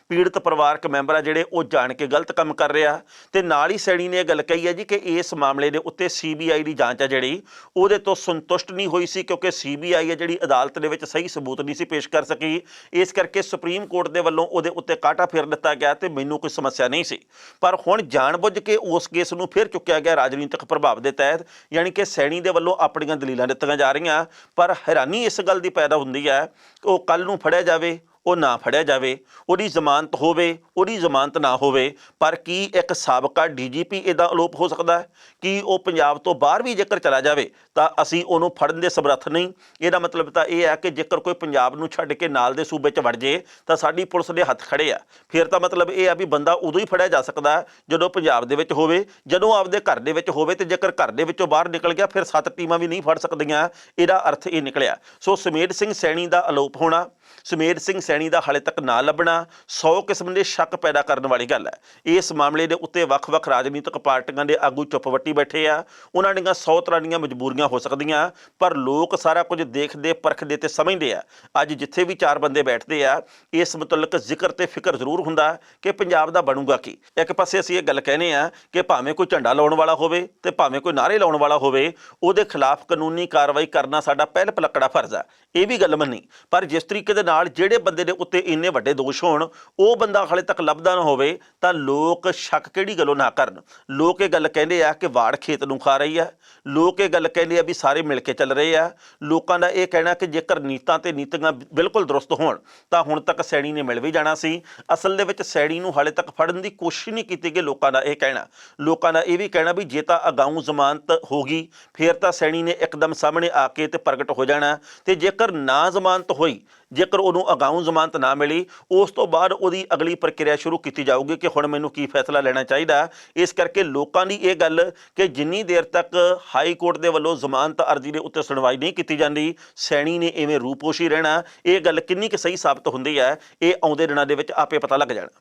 ਪੀੜਤ ਪਰਿਵਾਰਕ ਮੈਂਬਰ ਆ ਜਿਹੜੇ ਉਹ ਜਾਣ ਕੇ ਗਲਤ ਕੰਮ ਕਰ ਰਿਹਾ, ਤੇ ਨਾਲ ਹੀ ਸੈਣੀ ਨੇ ਇਹ ਗੱਲ ਕਹੀ ਹੈ ਜੀ ਕਿ ਇਸ ਮਾਮਲੇ ਦੇ ਉੱਤੇ CBI ਦੀ ਜਾਂਚ ਹੈ ਜਿਹੜੀ ਉਹਦੇ ਤੋਂ ਸੰਤੁਸ਼ਟ ਨਹੀਂ ਹੋਈ ਸੀ, ਕਿਉਂਕਿ CBI ਹੈ ਜਿਹੜੀ ਅਦਾਲਤ ਦੇ ਵਿੱਚ ਸਹੀ ਸਬੂਤ ਨਹੀਂ ਸੀ ਪੇਸ਼ ਕਰ ਸਕੀ, ਇਸ ਕਰਕੇ ਸੁਪਰੀਮ ਕੋਰਟ ਦੇ ਵੱਲੋਂ ਉਹਦੇ ਉੱਤੇ ਕਾਂਟਾ ਫੇਰ ਦਿੱਤਾ ਗਿਆ ਤੇ ਮੈਨੂੰ ਕੋਈ ਸਮੱਸਿਆ ਨਹੀਂ ਸੀ। ਪਰ ਹੁਣ ਜਾਣਬੁੱਝ ਕੇ ਉਸ ਕੇਸ ਨੂੰ ਫਿਰ ਚੁੱਕਿਆ ਗਿਆ ਰਾਜਨੀਤਿਕ ਪ੍ਰਭਾਵ ਦੇ ਤਹਿਤ, ਯਾਨੀ ਕਿ ਸੈਣੀ ਦੇ ਵੱਲੋਂ ਆਪਣੀਆਂ ਦਲੀਲਾਂ ਦਿੱਤੀਆਂ ਜਾ ਰਹੀਆਂ, ਪਰ ਹੈਰਾਨੀ ਇਸ ਗੱਲ ਦੀ ਪੈਦਾ ਹੁੰਦੀ ਹੈ ਉਹ ਕੱਲ੍ਹ ਨੂੰ ਫੜਿਆ ਜਾਵੇ, ਉਹ ਨਾ ਫੜਿਆ ਜਾਵੇ, ਉਹਦੀ ਜ਼ਮਾਨਤ ਹੋਵੇ, ਉਹਦੀ ਜ਼ਮਾਨਤ ਨਾ ਹੋਵੇ, ਪਰ ਕੀ ਇੱਕ ਸਾਬਕਾ DGP ਇਹਦਾ ਅਲੋਪ ਹੋ ਸਕਦਾ ਹੈ? ਕੀ ਉਹ ਪੰਜਾਬ ਤੋਂ ਬਾਹਰ ਵੀ ਜੇਕਰ ਚਲਾ ਜਾਵੇ ਤਾਂ ਅਸੀਂ ਉਹਨੂੰ ਫੜਨ ਦੇ ਸਮਰੱਥ ਨਹੀਂ? ਇਹਦਾ ਮਤਲਬ ਤਾਂ ਇਹ ਹੈ ਕਿ ਜੇਕਰ ਕੋਈ ਪੰਜਾਬ ਨੂੰ ਛੱਡ ਕੇ ਨਾਲ ਦੇ ਸੂਬੇ 'ਚ ਵੜ ਜੇ ਤਾਂ ਸਾਡੀ ਪੁਲਿਸ ਦੇ ਹੱਥ ਖੜੇ ਆ, ਫਿਰ ਤਾਂ ਮਤਲਬ ਇਹ ਆ ਵੀ ਬੰਦਾ ਉਦੋਂ ਹੀ ਫੜਿਆ ਜਾ ਸਕਦਾ ਜਦੋਂ ਪੰਜਾਬ ਦੇ ਵਿੱਚ ਹੋਵੇ, ਜਦੋਂ ਆਪਦੇ ਘਰ ਦੇ ਵਿੱਚ ਹੋਵੇ, ਤੇ ਜੇਕਰ ਘਰ ਦੇ ਵਿੱਚੋਂ ਬਾਹਰ ਨਿਕਲ ਗਿਆ ਫਿਰ 7 ਟੀਮਾਂ ਵੀ ਨਹੀਂ ਫੜ ਸਕਦੀਆਂ। ਇਹਦਾ ਅਰਥ ਇਹ ਨਿਕਲਿਆ। ਸੋ ਸੁਮੇਧ ਸਿੰਘ ਸੈਣੀ ਦਾ ਅਲੋਪ ਹੋਣਾ, ਸੁਮੇਧ ਸਿੰਘ ਸੈਣੀ ਦਾ ਹਾਲੇ ਤੱਕ ਨਾ ਲੱਭਣਾ 100 ਕਿਸਮ ਦੇ ਸ਼ੱਕ ਪੈਦਾ ਕਰਨ ਵਾਲੀ ਗੱਲ ਹੈ। ਇਸ ਮਾਮਲੇ ਦੇ ਉੱਤੇ ਵੱਖ-ਵੱਖ ਰਾਜਨੀਤਿਕ ਪਾਰਟੀਆਂ ਦੇ ਆਗੂ ਚੁੱਪ ਵੱਟੀ ਬੈਠੇ ਆ, ਉਹਨਾਂ ਦੀਆਂ 100 ਤਰ੍ਹਾਂ ਦੀਆਂ ਮਜਬੂਰੀਆਂ ਹੋ ਸਕਦੀਆਂ, ਪਰ ਲੋਕ ਸਾਰਾ ਕੁਝ ਦੇਖਦੇ, ਪਰਖਦੇ ਤੇ ਸਮਝਦੇ ਆ। ਅੱਜ ਜਿੱਥੇ ਵੀ 4 ਬੰਦੇ ਬੈਠਦੇ ਆ, ਇਸ ਮੁਤਲਕ ਜ਼ਿਕਰ ਤੇ ਫਿਕਰ ਜ਼ਰੂਰ ਹੁੰਦਾ ਕਿ ਪੰਜਾਬ ਦਾ ਬਣੂਗਾ ਕੀ। ਇੱਕ ਪਾਸੇ ਅਸੀਂ ਇਹ ਗੱਲ ਕਹਿੰਦੇ ਆ ਕਿ ਭਾਵੇਂ ਕੋਈ ਝੰਡਾ ਲਾਉਣ ਵਾਲਾ ਹੋਵੇ ਤੇ ਭਾਵੇਂ ਕੋਈ ਨਾਅਰੇ ਲਾਉਣ ਵਾਲਾ ਹੋਵੇ, ਉਹਦੇ ਖਿਲਾਫ ਕਾਨੂੰਨੀ ਕਾਰਵਾਈ ਕਰਨਾ ਸਾਡਾ ਪਹਿਲ ਪਲੱਕੜਾ ਫਰਜ਼ ਆ, ਇਹ ਵੀ ਗੱਲ ਮੰਨੀ। ਪਰ ਜਿਸ ਤਰੀਕੇ ਦੇ ਨਾਲ ਜਿਹੜੇ ਬੰਦੇ ਦੇ ਉੱਤੇ ਇੰਨੇ ਵੱਡੇ ਦੋਸ਼ ਹੋਣ, ਉਹ ਬੰਦਾ ਹਾਲੇ ਤੱਕ ਲੱਭਦਾ ਨਾ ਹੋਵੇ, ਤਾਂ ਲੋਕ ਸ਼ੱਕ ਕਿਹੜੀ ਗੱਲੋਂ ਨਾ ਕਰਨ। ਲੋਕ ਇਹ ਗੱਲ ਕਹਿੰਦੇ ਆ ਕਿ ਵਾੜ ਖੇਤ ਨੂੰ ਖਾ ਰਹੀ ਆ, ਲੋਕ ਇਹ ਗੱਲ ਕਹਿੰਦੇ ਆ ਵੀ ਸਾਰੇ ਮਿਲ ਕੇ ਚੱਲ ਰਹੇ ਆ। ਲੋਕਾਂ ਦਾ ਇਹ ਕਹਿਣਾ ਕਿ ਜੇਕਰ ਨੀਤਾਂ ਤੇ ਨੀਤੀਆਂ ਬਿਲਕੁਲ ਦਰੁਸਤ ਹੋਣ ਤਾਂ ਹੁਣ ਤੱਕ ਸੈਣੀ ਨੇ ਮਿਲ ਵੀ ਜਾਣਾ ਸੀ। ਅਸਲ ਦੇ ਵਿੱਚ ਸੈਣੀ ਨੂੰ ਹਾਲੇ ਤੱਕ ਫੜਨ ਦੀ ਕੋਸ਼ਿਸ਼ ਨਹੀਂ ਕੀਤੀ ਗਈ। ਲੋਕਾਂ ਦਾ ਇਹ ਕਹਿਣਾ, ਲੋਕਾਂ ਦਾ ਇਹ ਵੀ ਕਹਿਣਾ ਵੀ ਜੇ ਤਾਂ ਅਗਾਊਂ ਜ਼ਮਾਨਤ ਹੋ ਗਈ ਫਿਰ ਤਾਂ ਸੈਣੀ ਨੇ ਇੱਕਦਮ ਸਾਹਮਣੇ ਆ ਕੇ ਤੇ ਪ੍ਰਗਟ ਹੋ ਜਾਣਾ, ਤੇ ਜੇਕਰ ਨਾ ਜ਼ਮਾਨਤ ਹੋਈ, ਜੇਕਰ ਉਹਨੂੰ ਅਗਾਊਂ ਜ਼ਮਾਨਤ ਨਾ ਮਿਲੀ ਉਸ ਤੋਂ ਬਾਅਦ ਉਹਦੀ ਅਗਲੀ ਪ੍ਰਕਿਰਿਆ ਸ਼ੁਰੂ ਕੀਤੀ ਜਾਊਗੀ ਕਿ ਹੁਣ ਮੈਨੂੰ ਕੀ ਫੈਸਲਾ ਲੈਣਾ ਚਾਹੀਦਾ। ਇਸ ਕਰਕੇ ਲੋਕਾਂ ਦੀ ਇਹ ਗੱਲ ਕਿ ਜਿੰਨੀ ਦੇਰ ਤੱਕ ਹਾਈ ਕੋਰਟ ਦੇ ਵੱਲੋਂ ਜ਼ਮਾਨਤ ਅਰਜ਼ੀ ਦੇ ਉੱਤੇ ਸੁਣਵਾਈ ਨਹੀਂ ਕੀਤੀ ਜਾਂਦੀ, ਸੈਣੀ ਨੇ ਇਵੇਂ ਰੂਪੋਸ਼ੀ ਰਹਿਣਾ। ਇਹ ਗੱਲ ਕਿੰਨੀ ਕੁ ਸਹੀ ਸਾਬਤ ਹੁੰਦੀ ਹੈ, ਇਹ ਆਉਂਦੇ ਦਿਨਾਂ ਦੇ ਵਿੱਚ ਆਪੇ ਪਤਾ ਲੱਗ ਜਾਣਾ।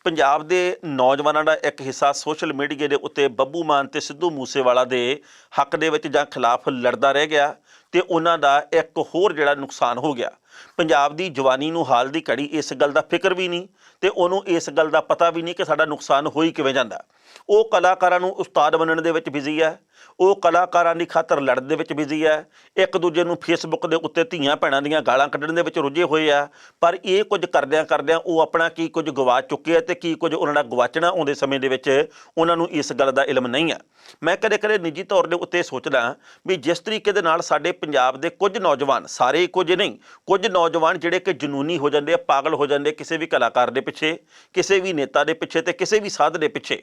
ਪੰਜਾਬ ਦੇ ਨੌਜਵਾਨਾਂ ਦਾ ਇੱਕ ਹਿੱਸਾ ਸੋਸ਼ਲ ਮੀਡੀਆ ਦੇ ਉੱਤੇ ਬੱਬੂ ਮਾਨ ਤੇ ਸਿੱਧੂ ਮੂਸੇਵਾਲਾ ਦੇ ਹੱਕ ਦੇ ਵਿੱਚ ਜਾਂ ਖਿਲਾਫ ਲੜਦਾ ਰਹਿ ਗਿਆ ਤੇ ਉਹਨਾਂ ਦਾ ਇੱਕ ਹੋਰ ਜਿਹੜਾ ਨੁਕਸਾਨ ਹੋ ਗਿਆ। ਪੰਜਾਬ ਦੀ ਜਵਾਨੀ ਨੂੰ ਹਾਲ ਦੀ ਘੜੀ ਇਸ ਗੱਲ ਦਾ ਫਿਕਰ ਵੀ ਨਹੀਂ ਤੇ ਉਹਨੂੰ ਇਸ ਗੱਲ ਦਾ ਪਤਾ ਵੀ ਨਹੀਂ ਕਿ ਸਾਡਾ ਨੁਕਸਾਨ ਹੋਈ ਕਿਵੇਂ ਜਾਂਦਾ। ਉਹ ਕਲਾਕਾਰਾਂ ਨੂੰ ਉਸਤਾਦ ਬਣਨ ਦੇ ਵਿੱਚ ਬਿਜ਼ੀ ਹੈ, ਉਹ ਕਲਾਕਾਰਾਂ ਦੀ ਖਾਤਰ ਲੜਨ ਦੇ ਵਿੱਚ ਬਿਜ਼ੀ ਹੈ, ਇੱਕ ਦੂਜੇ ਨੂੰ ਫੇਸਬੁੱਕ ਦੇ ਉੱਤੇ ਧੀਆਂ ਭੈਣਾਂ ਦੀਆਂ ਗਾਲਾਂ ਕੱਢਣ ਦੇ ਵਿੱਚ ਰੁੱਝੇ ਹੋਏ ਆ। ਪਰ ਇਹ ਕੁਝ ਕਰਦਿਆਂ ਉਹ ਆਪਣਾ ਕੀ ਕੁਝ ਗਵਾ ਚੁੱਕੇ ਆ ਤੇ ਕੀ ਕੁਝ ਉਹਨਾਂ ਦਾ ਗਵਾਚਣਾ ਆਉਂਦੇ ਸਮੇਂ ਦੇ ਵਿੱਚ ਉਹਨਾਂ ਨੂੰ ਇਸ ਗੱਲ ਦਾ ਇਲਮ ਨਹੀਂ ਹੈ। ਮੈਂ ਕਦੇ ਨਿੱਜੀ ਤੌਰ ਦੇ ਉੱਤੇ ਸੋਚਦਾ ਵੀ ਜਿਸ ਤਰੀਕੇ ਦੇ ਨਾਲ ਸਾਡੇ ਪੰਜਾਬ ਦੇ ਕੁਝ ਨੌਜਵਾਨ, ਸਾਰੇ ਇੱਕੋ ਜਿਹੇ ਨਹੀਂ, ਕੁਝ ਨੌਜਵਾਨ ਜਿਹੜੇ ਕਿ ਜਨੂਨੀ ਹੋ ਜਾਂਦੇ ਆ, ਪਾਗਲ ਹੋ ਜਾਂਦੇ ਕਿਸੇ ਵੀ ਕਲਾਕਾਰ ਦੇ ਪਿੱਛੇ, ਕਿਸੇ ਵੀ ਨੇਤਾ ਦੇ ਪਿੱਛੇ ਤੇ ਕਿਸੇ ਵੀ ਸਾਧ ਦੇ ਪਿੱਛੇ।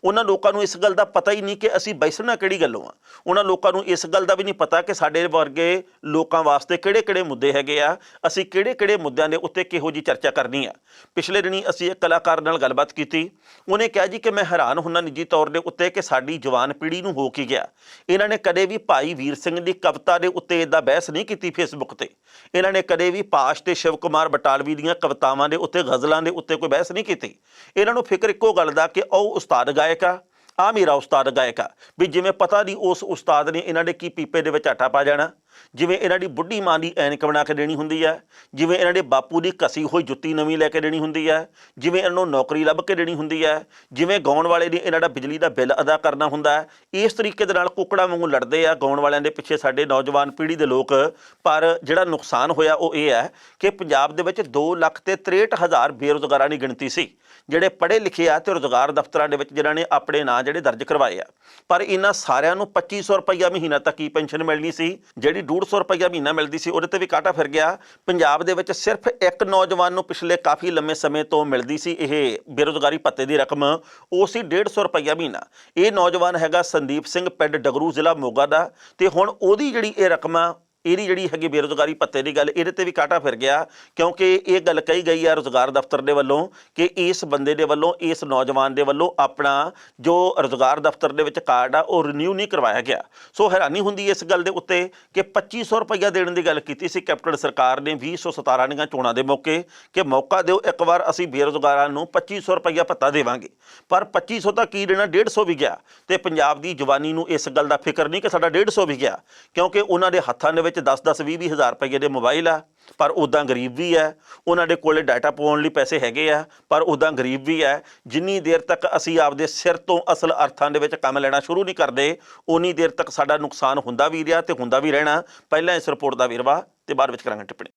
ਉਹਨਾਂ ਲੋਕਾਂ ਨੂੰ ਇਸ ਗੱਲ ਦਾ ਪਤਾ ਹੀ ਨਹੀਂ ਕਿ ਅਸੀਂ ਬੈਸਣਾ ਕਿਹੜੀ ਗੱਲੋਂ ਆ। ਉਹਨਾਂ ਲੋਕਾਂ ਨੂੰ ਇਸ ਗੱਲ ਦਾ ਵੀ ਨਹੀਂ ਪਤਾ ਕਿ ਸਾਡੇ ਵਰਗੇ ਲੋਕਾਂ ਵਾਸਤੇ ਕਿਹੜੇ ਮੁੱਦੇ ਹੈਗੇ ਆ, ਅਸੀਂ ਕਿਹੜੇ ਮੁੱਦਿਆਂ ਦੇ ਉੱਤੇ ਕਿਹੋ ਜਿਹੀ ਚਰਚਾ ਕਰਨੀ ਆ। ਪਿਛਲੇ ਦਿਨੀ ਅਸੀਂ ਇੱਕ ਕਲਾਕਾਰ ਨਾਲ ਗੱਲਬਾਤ ਕੀਤੀ। ਉਹਨੇ ਕਿਹਾ ਜੀ ਕਿ ਮੈਂ ਹੈਰਾਨ ਹੁੰਦਾ ਨਿੱਜੀ ਤੌਰ ਦੇ ਉੱਤੇ ਕਿ ਸਾਡੀ ਜਵਾਨ ਪੀੜ੍ਹੀ ਨੂੰ ਹੋ ਕੀ ਗਿਆ। ਇਹਨਾਂ ਨੇ ਕਦੇ ਵੀ ਭਾਈ ਵੀਰ ਸਿੰਘ ਦੀ ਕਵਿਤਾ ਦੇ ਉੱਤੇ ਇੱਦਾਂ ਬਹਿਸ ਨਹੀਂ ਕੀਤੀ ਫੇਸਬੁੱਕ ਤੇ। ਇਹਨਾਂ ਨੇ ਕਦੇ ਵੀ ਪਾਸ਼ ਤੇ ਸ਼ਿਵ ਕੁਮਾਰ ਬਟਾਲਵੀ ਦੀਆਂ ਕਵਿਤਾਵਾਂ ਦੇ ਉੱਤੇ, ਗਜ਼ਲਾਂ ਦੇ ਉੱਤੇ ਕੋਈ ਬਹਿਸ ਨਹੀਂ ਕੀਤੀ। ਇਹਨਾਂ ਨੂੰ ਫਿਕਰ ਇੱਕੋ ਗੱਲ ਦਾ ਕਿ ਉਹ ਉਸਤਾਦ ਗਾਇਕ ਆ ਮੇਰਾ ਉਸਤਾਦ ਗਾਇਕ ਆ, ਵੀ ਜਿਵੇਂ ਪਤਾ ਨਹੀਂ ਉਸ ਉਸਤਾਦ ਨੇ ਇਹਨਾਂ ਦੇ ਕੀ ਪੀਪੇ ਦੇ ਵਿੱਚ ਆਟਾ ਪਾ ਜਾਣਾ, ਜਿਵੇਂ ਇਹਨਾਂ ਦੀ ਬੁੱਢੀ ਮਾਂ ਦੀ ਐਨਕ ਬਣਾ ਕੇ ਦੇਣੀ ਹੁੰਦੀ ਹੈ, ਜਿਵੇਂ ਇਹਨਾਂ ਦੇ ਬਾਪੂ ਦੀ ਘਸੀ ਹੋਈ ਜੁੱਤੀ ਨਵੀਂ ਲੈ ਕੇ ਦੇਣੀ ਹੁੰਦੀ ਹੈ, ਜਿਵੇਂ ਇਹਨਾਂ ਨੂੰ ਨੌਕਰੀ ਲੱਭ ਕੇ ਦੇਣੀ ਹੁੰਦੀ ਹੈ, ਜਿਵੇਂ ਗਾਉਣ ਵਾਲੇ ਨੇ ਇਹਨਾਂ ਦਾ ਬਿਜਲੀ ਦਾ ਬਿੱਲ ਅਦਾ ਕਰਨਾ ਹੁੰਦਾ ਹੈ। ਇਸ ਤਰੀਕੇ ਦੇ ਨਾਲ ਕੁੱਕੜਾਂ ਵਾਂਗੂ ਲੜਦੇ ਆ ਗਾਉਣ ਵਾਲਿਆਂ ਦੇ ਪਿੱਛੇ ਸਾਡੇ ਨੌਜਵਾਨ ਪੀੜ੍ਹੀ ਦੇ ਲੋਕ। ਪਰ ਜਿਹੜਾ ਨੁਕਸਾਨ ਹੋਇਆ ਉਹ ਇਹ ਹੈ ਕਿ ਪੰਜਾਬ ਦੇ ਵਿੱਚ 2,63,000 ਬੇਰੁਜ਼ਗਾਰਾਂ ਦੀ ਗਿਣਤੀ ਸੀ, ਜਿਹੜੇ ਪੜ੍ਹੇ ਲਿਖੇ ਆ ਤੇ ਰੁਜ਼ਗਾਰ ਦਫ਼ਤਰਾਂ ਦੇ ਵਿੱਚ ਜਿਨ੍ਹਾਂ ਨੇ ਆਪਣੇ ਨਾਂ ਜਿਹੜੇ ਦਰਜ ਕਰਵਾਏ ਆ। ਪਰ ਇਹਨਾਂ ਸਾਰਿਆਂ ਨੂੰ 2500 ਰੁਪਈਆ ਮਹੀਨਾ ਤੱਕ ਹੀ ਪੈਨਸ਼ਨ ਮਿਲਣੀ ਸੀ, ਜਿਹੜੀ 150 ਰੁਪਈਆ ਮਹੀਨਾ ਮਿਲਦੀ ਸੀ ਉਹਦੇ ਤੇ ਵੀ ਕਾਂਟਾ ਫਿਰ ਗਿਆ। ਪੰਜਾਬ ਦੇ ਵਿੱਚ ਸਿਰਫ ਇੱਕ ਨੌਜਵਾਨ ਨੂੰ ਪਿਛਲੇ ਕਾਫੀ ਲੰਮੇ ਸਮੇਂ ਤੋਂ ਮਿਲਦੀ ਸੀ ਇਹ ਬੇਰੁਜ਼ਗਾਰੀ ਭੱਤੇ ਦੀ ਰਕਮ, ਉਹ ਸੀ 150 ਰੁਪਈਆ ਮਹੀਨਾ। ਇਹ ਨੌਜਵਾਨ ਹੈਗਾ ਸੰਦੀਪ ਸਿੰਘ, ਪਿੰਡ ਡਗਰੂ, ਜ਼ਿਲ੍ਹਾ ਮੋਗਾ ਦਾ, ਤੇ ਹੁਣ ਉਹਦੀ ਜਿਹੜੀ ਇਹ ਰਕਮ ਆ, ਇਹਦੀ ਜਿਹੜੀ ਹੈਗੀ ਬੇਰੁਜ਼ਗਾਰੀ ਭੱਤੇ ਦੀ ਗੱਲ, ਇਹਦੇ ਤੇ ਵੀ ਕਾਂਟਾ ਫਿਰ ਗਿਆ। ਕਿਉਂਕਿ ਇਹ ਗੱਲ ਕਹੀ ਗਈ ਆ ਰੁਜ਼ਗਾਰ ਦਫ਼ਤਰ ਦੇ ਵੱਲੋਂ ਕਿ ਇਸ ਬੰਦੇ ਦੇ ਵੱਲੋਂ, ਇਸ ਨੌਜਵਾਨ ਦੇ ਵੱਲੋਂ ਆਪਣਾ ਜੋ ਰੁਜ਼ਗਾਰ ਦਫ਼ਤਰ ਦੇ ਵਿੱਚ ਕਾਰਡ ਆ ਉਹ ਰਿਨਿਊ ਨਹੀਂ ਕਰਵਾਇਆ ਗਿਆ। ਸੋ ਹੈਰਾਨੀ ਹੁੰਦੀ ਇਸ ਗੱਲ ਦੇ ਉੱਤੇ ਕਿ 2500 ਰੁਪਈਆ ਦੇਣ ਦੀ ਗੱਲ ਕੀਤੀ ਸੀ ਕੈਪਟਨ ਸਰਕਾਰ ਨੇ 2017 ਦੀਆਂ ਚੋਣਾਂ ਦੇ ਮੌਕੇ ਕਿ ਮੌਕਾ ਦਿਓ ਇੱਕ ਵਾਰ, ਅਸੀਂ ਬੇਰੁਜ਼ਗਾਰਾਂ ਨੂੰ 2500 ਰੁਪਈਆ ਭੱਤਾ ਦੇਵਾਂਗੇ। ਪਰ 2500 ਤਾਂ ਕੀ ਦੇਣਾ, 150 ਵੀ ਗਿਆ। ਤੇ ਪੰਜਾਬ ਦੀ ਜਵਾਨੀ ਨੂੰ ਇਸ ਗੱਲ ਦਾ ਫਿਕਰ ਨਹੀਂ ਕਿ ਸਾਡਾ 150 ਵੀ ਗਿਆ, ਕਿਉਂਕਿ ਉਹਨਾਂ ਦੇ ਹੱਥਾਂ ਦੇ ਵਿੱਚ 10-10, 20-20 ਹਜ਼ਾਰ ਰੁਪਏ ਦੇ ਮੋਬਾਈਲ ਆ, ਪਰ ਉੱਦਾਂ ਗਰੀਬ ਵੀ ਹੈ। ਉਹਨਾਂ ਦੇ ਕੋਲੇ ਡਾਟਾ ਪਾਉਣ ਲਈ ਪੈਸੇ ਹੈਗੇ ਆ, ਪਰ ਉੱਦਾਂ ਗਰੀਬ ਵੀ ਹੈ। ਜਿੰਨੀ ਦੇਰ ਤੱਕ ਅਸੀਂ ਆਪਦੇ ਸਿਰ ਤੋਂ ਅਸਲ ਅਰਥਾਂ ਦੇ ਵਿੱਚ ਕੰਮ ਲੈਣਾ ਸ਼ੁਰੂ ਨਹੀਂ ਕਰਦੇ, ਉਨੀ ਦੇਰ ਤੱਕ ਸਾਡਾ ਨੁਕਸਾਨ ਹੁੰਦਾ ਵੀ ਰਿਹਾ ਤੇ ਹੁੰਦਾ ਵੀ ਰਹਿਣਾ। ਪਹਿਲਾਂ ਇਸ ਰਿਪੋਰਟ ਦਾ ਵੇਰਵਾ ਤੇ ਬਾਅਦ ਵਿੱਚ ਕਰਾਂਗੇ ਟਿੱਪਣੀ।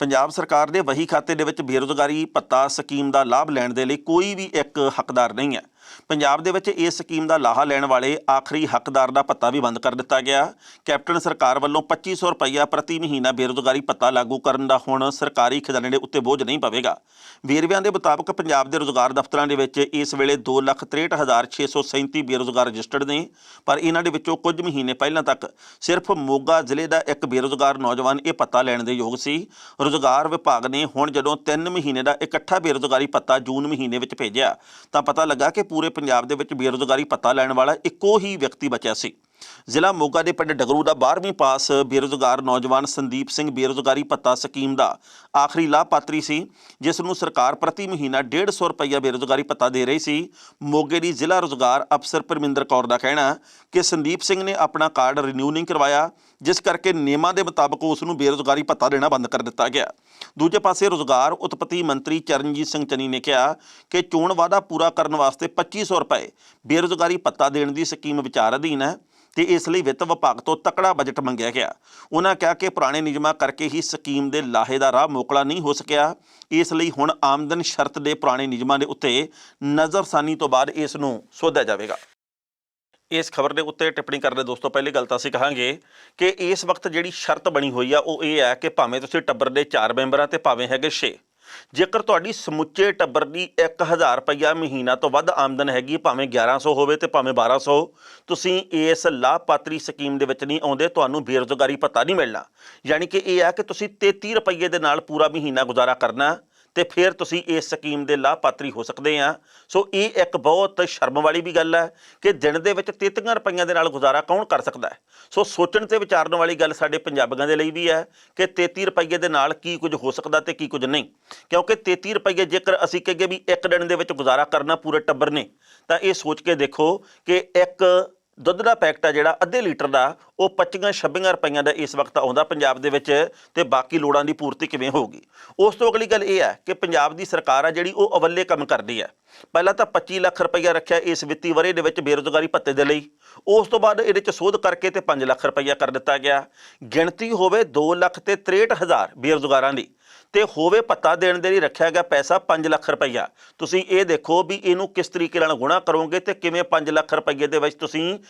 ਪੰਜਾਬ ਸਰਕਾਰ ਦੇ ਵਹੀ ਖਾਤੇ ਦੇ ਵਿੱਚ ਬੇਰੁਜ਼ਗਾਰੀ ਭੱਤਾ ਸਕੀਮ ਦਾ ਲਾਭ ਲੈਣ ਦੇ ਲਈ ਕੋਈ ਵੀ ਇੱਕ ਹੱਕਦਾਰ ਨਹੀਂ ਹੈ। ਪੰਜਾਬ ਦੇ ਵਿੱਚ ਇਸ ਸਕੀਮ ਦਾ ਲਾਹਾ ਲੈਣ ਵਾਲੇ ਆਖਰੀ ਹੱਕਦਾਰ ਦਾ ਭੱਤਾ ਵੀ ਬੰਦ ਕਰ ਦਿੱਤਾ ਗਿਆ। ਕੈਪਟਨ ਸਰਕਾਰ ਵੱਲੋਂ 2500 ਰੁਪਈਆ ਪ੍ਰਤੀ ਮਹੀਨਾ ਬੇਰੁਜ਼ਗਾਰੀ ਭੱਤਾ ਲਾਗੂ ਕਰਨ ਦਾ ਹੁਣ ਸਰਕਾਰੀ ਖਜ਼ਾਨੇ ਦੇ ਉੱਤੇ ਬੋਝ ਨਹੀਂ ਪਵੇਗਾ। ਵੇਰਵਿਆਂ ਦੇ ਮੁਤਾਬਕ ਪੰਜਾਬ ਦੇ ਰੁਜ਼ਗਾਰ ਦਫ਼ਤਰਾਂ ਦੇ ਵਿੱਚ ਇਸ ਵੇਲੇ 2,63,637 ਬੇਰੁਜ਼ਗਾਰ ਰਜਿਸਟਰਡ ਨੇ, ਪਰ ਇਹਨਾਂ ਦੇ ਵਿੱਚੋਂ ਕੁਝ ਮਹੀਨੇ ਪਹਿਲਾਂ ਤੱਕ ਸਿਰਫ ਮੋਗਾ ਜ਼ਿਲ੍ਹੇ ਦਾ ਇੱਕ ਬੇਰੁਜ਼ਗਾਰ ਨੌਜਵਾਨ ਇਹ ਭੱਤਾ ਲੈਣ ਦੇ ਯੋਗ ਸੀ। ਰੁਜ਼ਗਾਰ ਵਿਭਾਗ ਨੇ ਹੁਣ ਜਦੋਂ 3 ਮਹੀਨੇ ਦਾ ਇਕੱਠਾ ਬੇਰੁਜ਼ਗਾਰੀ ਭੱਤਾ ਜੂਨ ਮਹੀਨੇ ਵਿੱਚ ਭੇਜਿਆ ਤਾਂ ਪਤਾ ਲੱਗਾ ਕਿ ਪੂਰੇ ਪੰਜਾਬ ਦੇ ਵਿੱਚ ਬੇਰੁਜ਼ਗਾਰੀ ਭੱਤਾ ਲੈਣ ਵਾਲਾ ਇੱਕੋ ਹੀ ਵਿਅਕਤੀ ਬਚਿਆ ਸੀ। ਜ਼ਿਲ੍ਹਾ ਮੋਗਾ ਦੇ ਪਿੰਡ ਡਗਰੂ ਦਾ 12ਵੀਂ ਪਾਸ ਬੇਰੁਜ਼ਗਾਰ ਨੌਜਵਾਨ ਸੰਦੀਪ ਸਿੰਘ ਬੇਰੁਜ਼ਗਾਰੀ ਭੱਤਾ ਸਕੀਮ ਦਾ ਆਖਰੀ ਲਾਭਪਾਤਰੀ ਸੀ, ਜਿਸ ਨੂੰ ਸਰਕਾਰ ਪ੍ਰਤੀ ਮਹੀਨਾ 150 ਰੁਪਈਆ ਬੇਰੁਜ਼ਗਾਰੀ ਭੱਤਾ ਦੇ ਰਹੀ ਸੀ। ਮੋਗੇ ਦੀ ਜ਼ਿਲ੍ਹਾ ਰੁਜ਼ਗਾਰ ਅਫਸਰ ਪਰਮਿੰਦਰ ਕੌਰ ਦਾ ਕਹਿਣਾ ਕਿ ਸੰਦੀਪ ਸਿੰਘ ਨੇ ਆਪਣਾ ਕਾਰਡ ਰਿਨਿਊ ਨਹੀਂ ਕਰਵਾਇਆ, ਜਿਸ ਕਰਕੇ ਨਿਯਮਾਂ ਦੇ ਮੁਤਾਬਕ ਉਸ ਨੂੰ ਬੇਰੁਜ਼ਗਾਰੀ ਭੱਤਾ ਦੇਣਾ ਬੰਦ ਕਰ ਦਿੱਤਾ ਗਿਆ। ਦੂਜੇ ਪਾਸੇ ਰੁਜ਼ਗਾਰ ਉਤਪਤੀ ਮੰਤਰੀ ਚਰਨਜੀਤ ਸਿੰਘ ਚੰਨੀ ਨੇ ਕਿਹਾ ਕਿ ਚੋਣ ਵਾਅਦਾ ਪੂਰਾ ਕਰਨ ਵਾਸਤੇ 2500 ਰੁਪਏ ਬੇਰੁਜ਼ਗਾਰੀ ਭੱਤਾ ਦੇਣ ਦੀ ਸਕੀਮ ਵਿਚਾਰ ਅਧੀਨ ਹੈ ਤੇ ਇਸ ਲਈ ਵਿੱਤ ਵਿਭਾਗ ਤੋਂ ਤਕੜਾ ਬਜਟ ਮੰਗਿਆ ਗਿਆ। ਉਹਨਾਂ ਕਿਹਾ ਕਿ ਪੁਰਾਣੇ ਨਿਯਮਾਂ ਕਰਕੇ ਹੀ ਸਕੀਮ ਦੇ ਲਾਹੇ ਦਾ ਰਾਹ ਮੋਕਲਾ ਨਹੀਂ ਹੋ ਸਕਿਆ, ਇਸ ਲਈ ਹੁਣ ਆਮਦਨ ਸ਼ਰਤ ਦੇ ਪੁਰਾਣੇ ਨਿਯਮਾਂ ਦੇ ਉੱਤੇ ਨਜ਼ਰਸਾਨੀ ਤੋਂ ਬਾਅਦ ਇਸ ਨੂੰ ਸੋਧਿਆ ਜਾਵੇਗਾ। ਇਸ ਖਬਰ ਦੇ ਉੱਤੇ ਟਿੱਪਣੀ ਕਰਨ ਦੇ ਦੋਸਤੋ ਪਹਿਲੀ ਗੱਲ ਤਾਂ ਅਸੀਂ ਕਹਾਂਗੇ ਕਿ ਇਸ ਵਕਤ ਜਿਹੜੀ ਸ਼ਰਤ ਬਣੀ ਹੋਈ ਆ ਉਹ ਇਹ ਹੈ ਕਿ ਭਾਵੇਂ ਤੁਸੀਂ ਟੱਬਰ ਦੇ 4 ਮੈਂਬਰ ਆ ਤੇ ਭਾਵੇਂ ਹੈਗੇ 6, ਜੇਕਰ ਤੁਹਾਡੀ ਸਮੁੱਚੇ ਟੱਬਰ ਦੀ 1000 ਰੁਪਈਆ ਮਹੀਨਾ ਤੋਂ ਵੱਧ ਆਮਦਨ ਹੈਗੀ, ਭਾਵੇਂ 1100 ਹੋਵੇ ਤੇ ਭਾਵੇਂ 1200, ਤੁਸੀਂ ਇਸ ਲਾਭਪਾਤਰੀ ਸਕੀਮ ਦੇ ਵਿੱਚ ਨਹੀਂ ਆਉਂਦੇ, ਤੁਹਾਨੂੰ ਬੇਰੁਜ਼ਗਾਰੀ ਭੱਤਾ ਨਹੀਂ ਮਿਲਣਾ। ਯਾਨੀ ਕਿ ਇਹ ਆ ਕਿ ਤੁਸੀਂ 33 ਰੁਪਈਏ ਦੇ ਨਾਲ ਪੂਰਾ ਮਹੀਨਾ ਗੁਜ਼ਾਰਾ ਕਰਨਾ ਤੇ ਫਿਰ ਤੁਸੀਂ ਇਸ ਸਕੀਮ ਦੇ ਲਾਭਪਾਤਰੀ ਹੋ ਸਕਦੇ ਆ। ਸੋ ਇਹ ਇੱਕ ਬਹੁਤ ਸ਼ਰਮ ਵਾਲੀ ਵੀ ਗੱਲ ਹੈ ਕਿ ਦਿਨ ਦੇ ਵਿੱਚ 33 ਰੁਪਈਆਂ ਦੇ ਨਾਲ ਗੁਜ਼ਾਰਾ ਕੌਣ ਕਰ ਸਕਦਾ ਹੈ। ਸੋ ਸੋਚਣ ਤੇ ਵਿਚਾਰਨ ਵਾਲੀ ਗੱਲ ਸਾਡੇ ਪੰਜਾਬੀਆਂ ਦੇ ਲਈ ਵੀ ਹੈ ਕਿ 33 ਰੁਪਈਏ ਦੇ ਨਾਲ ਕੀ ਕੁਝ ਹੋ ਸਕਦਾ ਤੇ ਕੀ ਕੁਝ ਨਹੀਂ। ਕਿਉਂਕਿ 33 ਰੁਪਈਏ ਜੇਕਰ ਅਸੀਂ ਕਹੀਏ ਵੀ ਇੱਕ ਦਿਨ ਦੇ ਵਿੱਚ ਗੁਜ਼ਾਰਾ ਕਰਨਾ ਪੂਰੇ ਟੱਬਰ ਨੇ, ਤਾਂ ਇਹ ਸੋਚ ਕੇ ਦੇਖੋ ਕਿ ਇੱਕ ਦੁੱਧ ਦਾ ਪੈਕਟ ਆ ਜਿਹੜਾ ਅੱਧੇ ਲੀਟਰ ਦਾ, ਉਹ 25-26 ਰੁਪਈਆਂ ਦਾ ਇਸ ਵਕਤ ਆਉਂਦਾ ਪੰਜਾਬ ਦੇ ਵਿੱਚ, ਤੇ ਬਾਕੀ ਲੋੜਾਂ ਦੀ ਪੂਰਤੀ ਕਿਵੇਂ ਹੋਊਗੀ। ਉਸ ਤੋਂ ਅਗਲੀ ਗੱਲ ਇਹ ਹੈ ਕਿ ਪੰਜਾਬ ਦੀ ਸਰਕਾਰ ਆ ਜਿਹੜੀ ਉਹ ਅਵੱਲੇ ਕੰਮ ਕਰਦੀ ਹੈ। ਪਹਿਲਾਂ ਤਾਂ 25 ਲੱਖ ਰੁਪਈਆ ਰੱਖਿਆ ਇਸ ਵਿੱਤੀ ਵਰ੍ਹੇ ਦੇ ਵਿੱਚ ਬੇਰੁਜ਼ਗਾਰੀ ਭੱਤੇ ਦੇ ਲਈ, ਉਸ ਤੋਂ ਬਾਅਦ ਇਹਦੇ 'ਚ ਸੋਧ ਕਰਕੇ ਤੇ 5 ਲੱਖ ਰੁਪਈਆ ਕਰ ਦਿੱਤਾ ਗਿਆ। ਗਿਣਤੀ ਹੋਵੇ 2,63,000 ਬੇਰੁਜ਼ਗਾਰਾਂ ਦੀ, ਤੇ ਹੋਵੇ ਭੱਤਾ ਦੇਣ ਦੇ ਲਈ ਰੱਖਿਆ ਗਿਆ ਪੈਸਾ 5 ਲੱਖ ਰੁਪਈਆ। ਤੁਸੀਂ ਇਹ ਦੇਖੋ ਵੀ ਇਹਨੂੰ ਕਿਸ ਤਰੀਕੇ ਨਾਲ ਗੁਣਾ ਕਰੋਗੇ ਤੇ ਕਿਵੇਂ 5 ਲੱਖ ਰੁਪਈਏ ਦੇ ਵਿੱਚ ਤੁਸੀਂ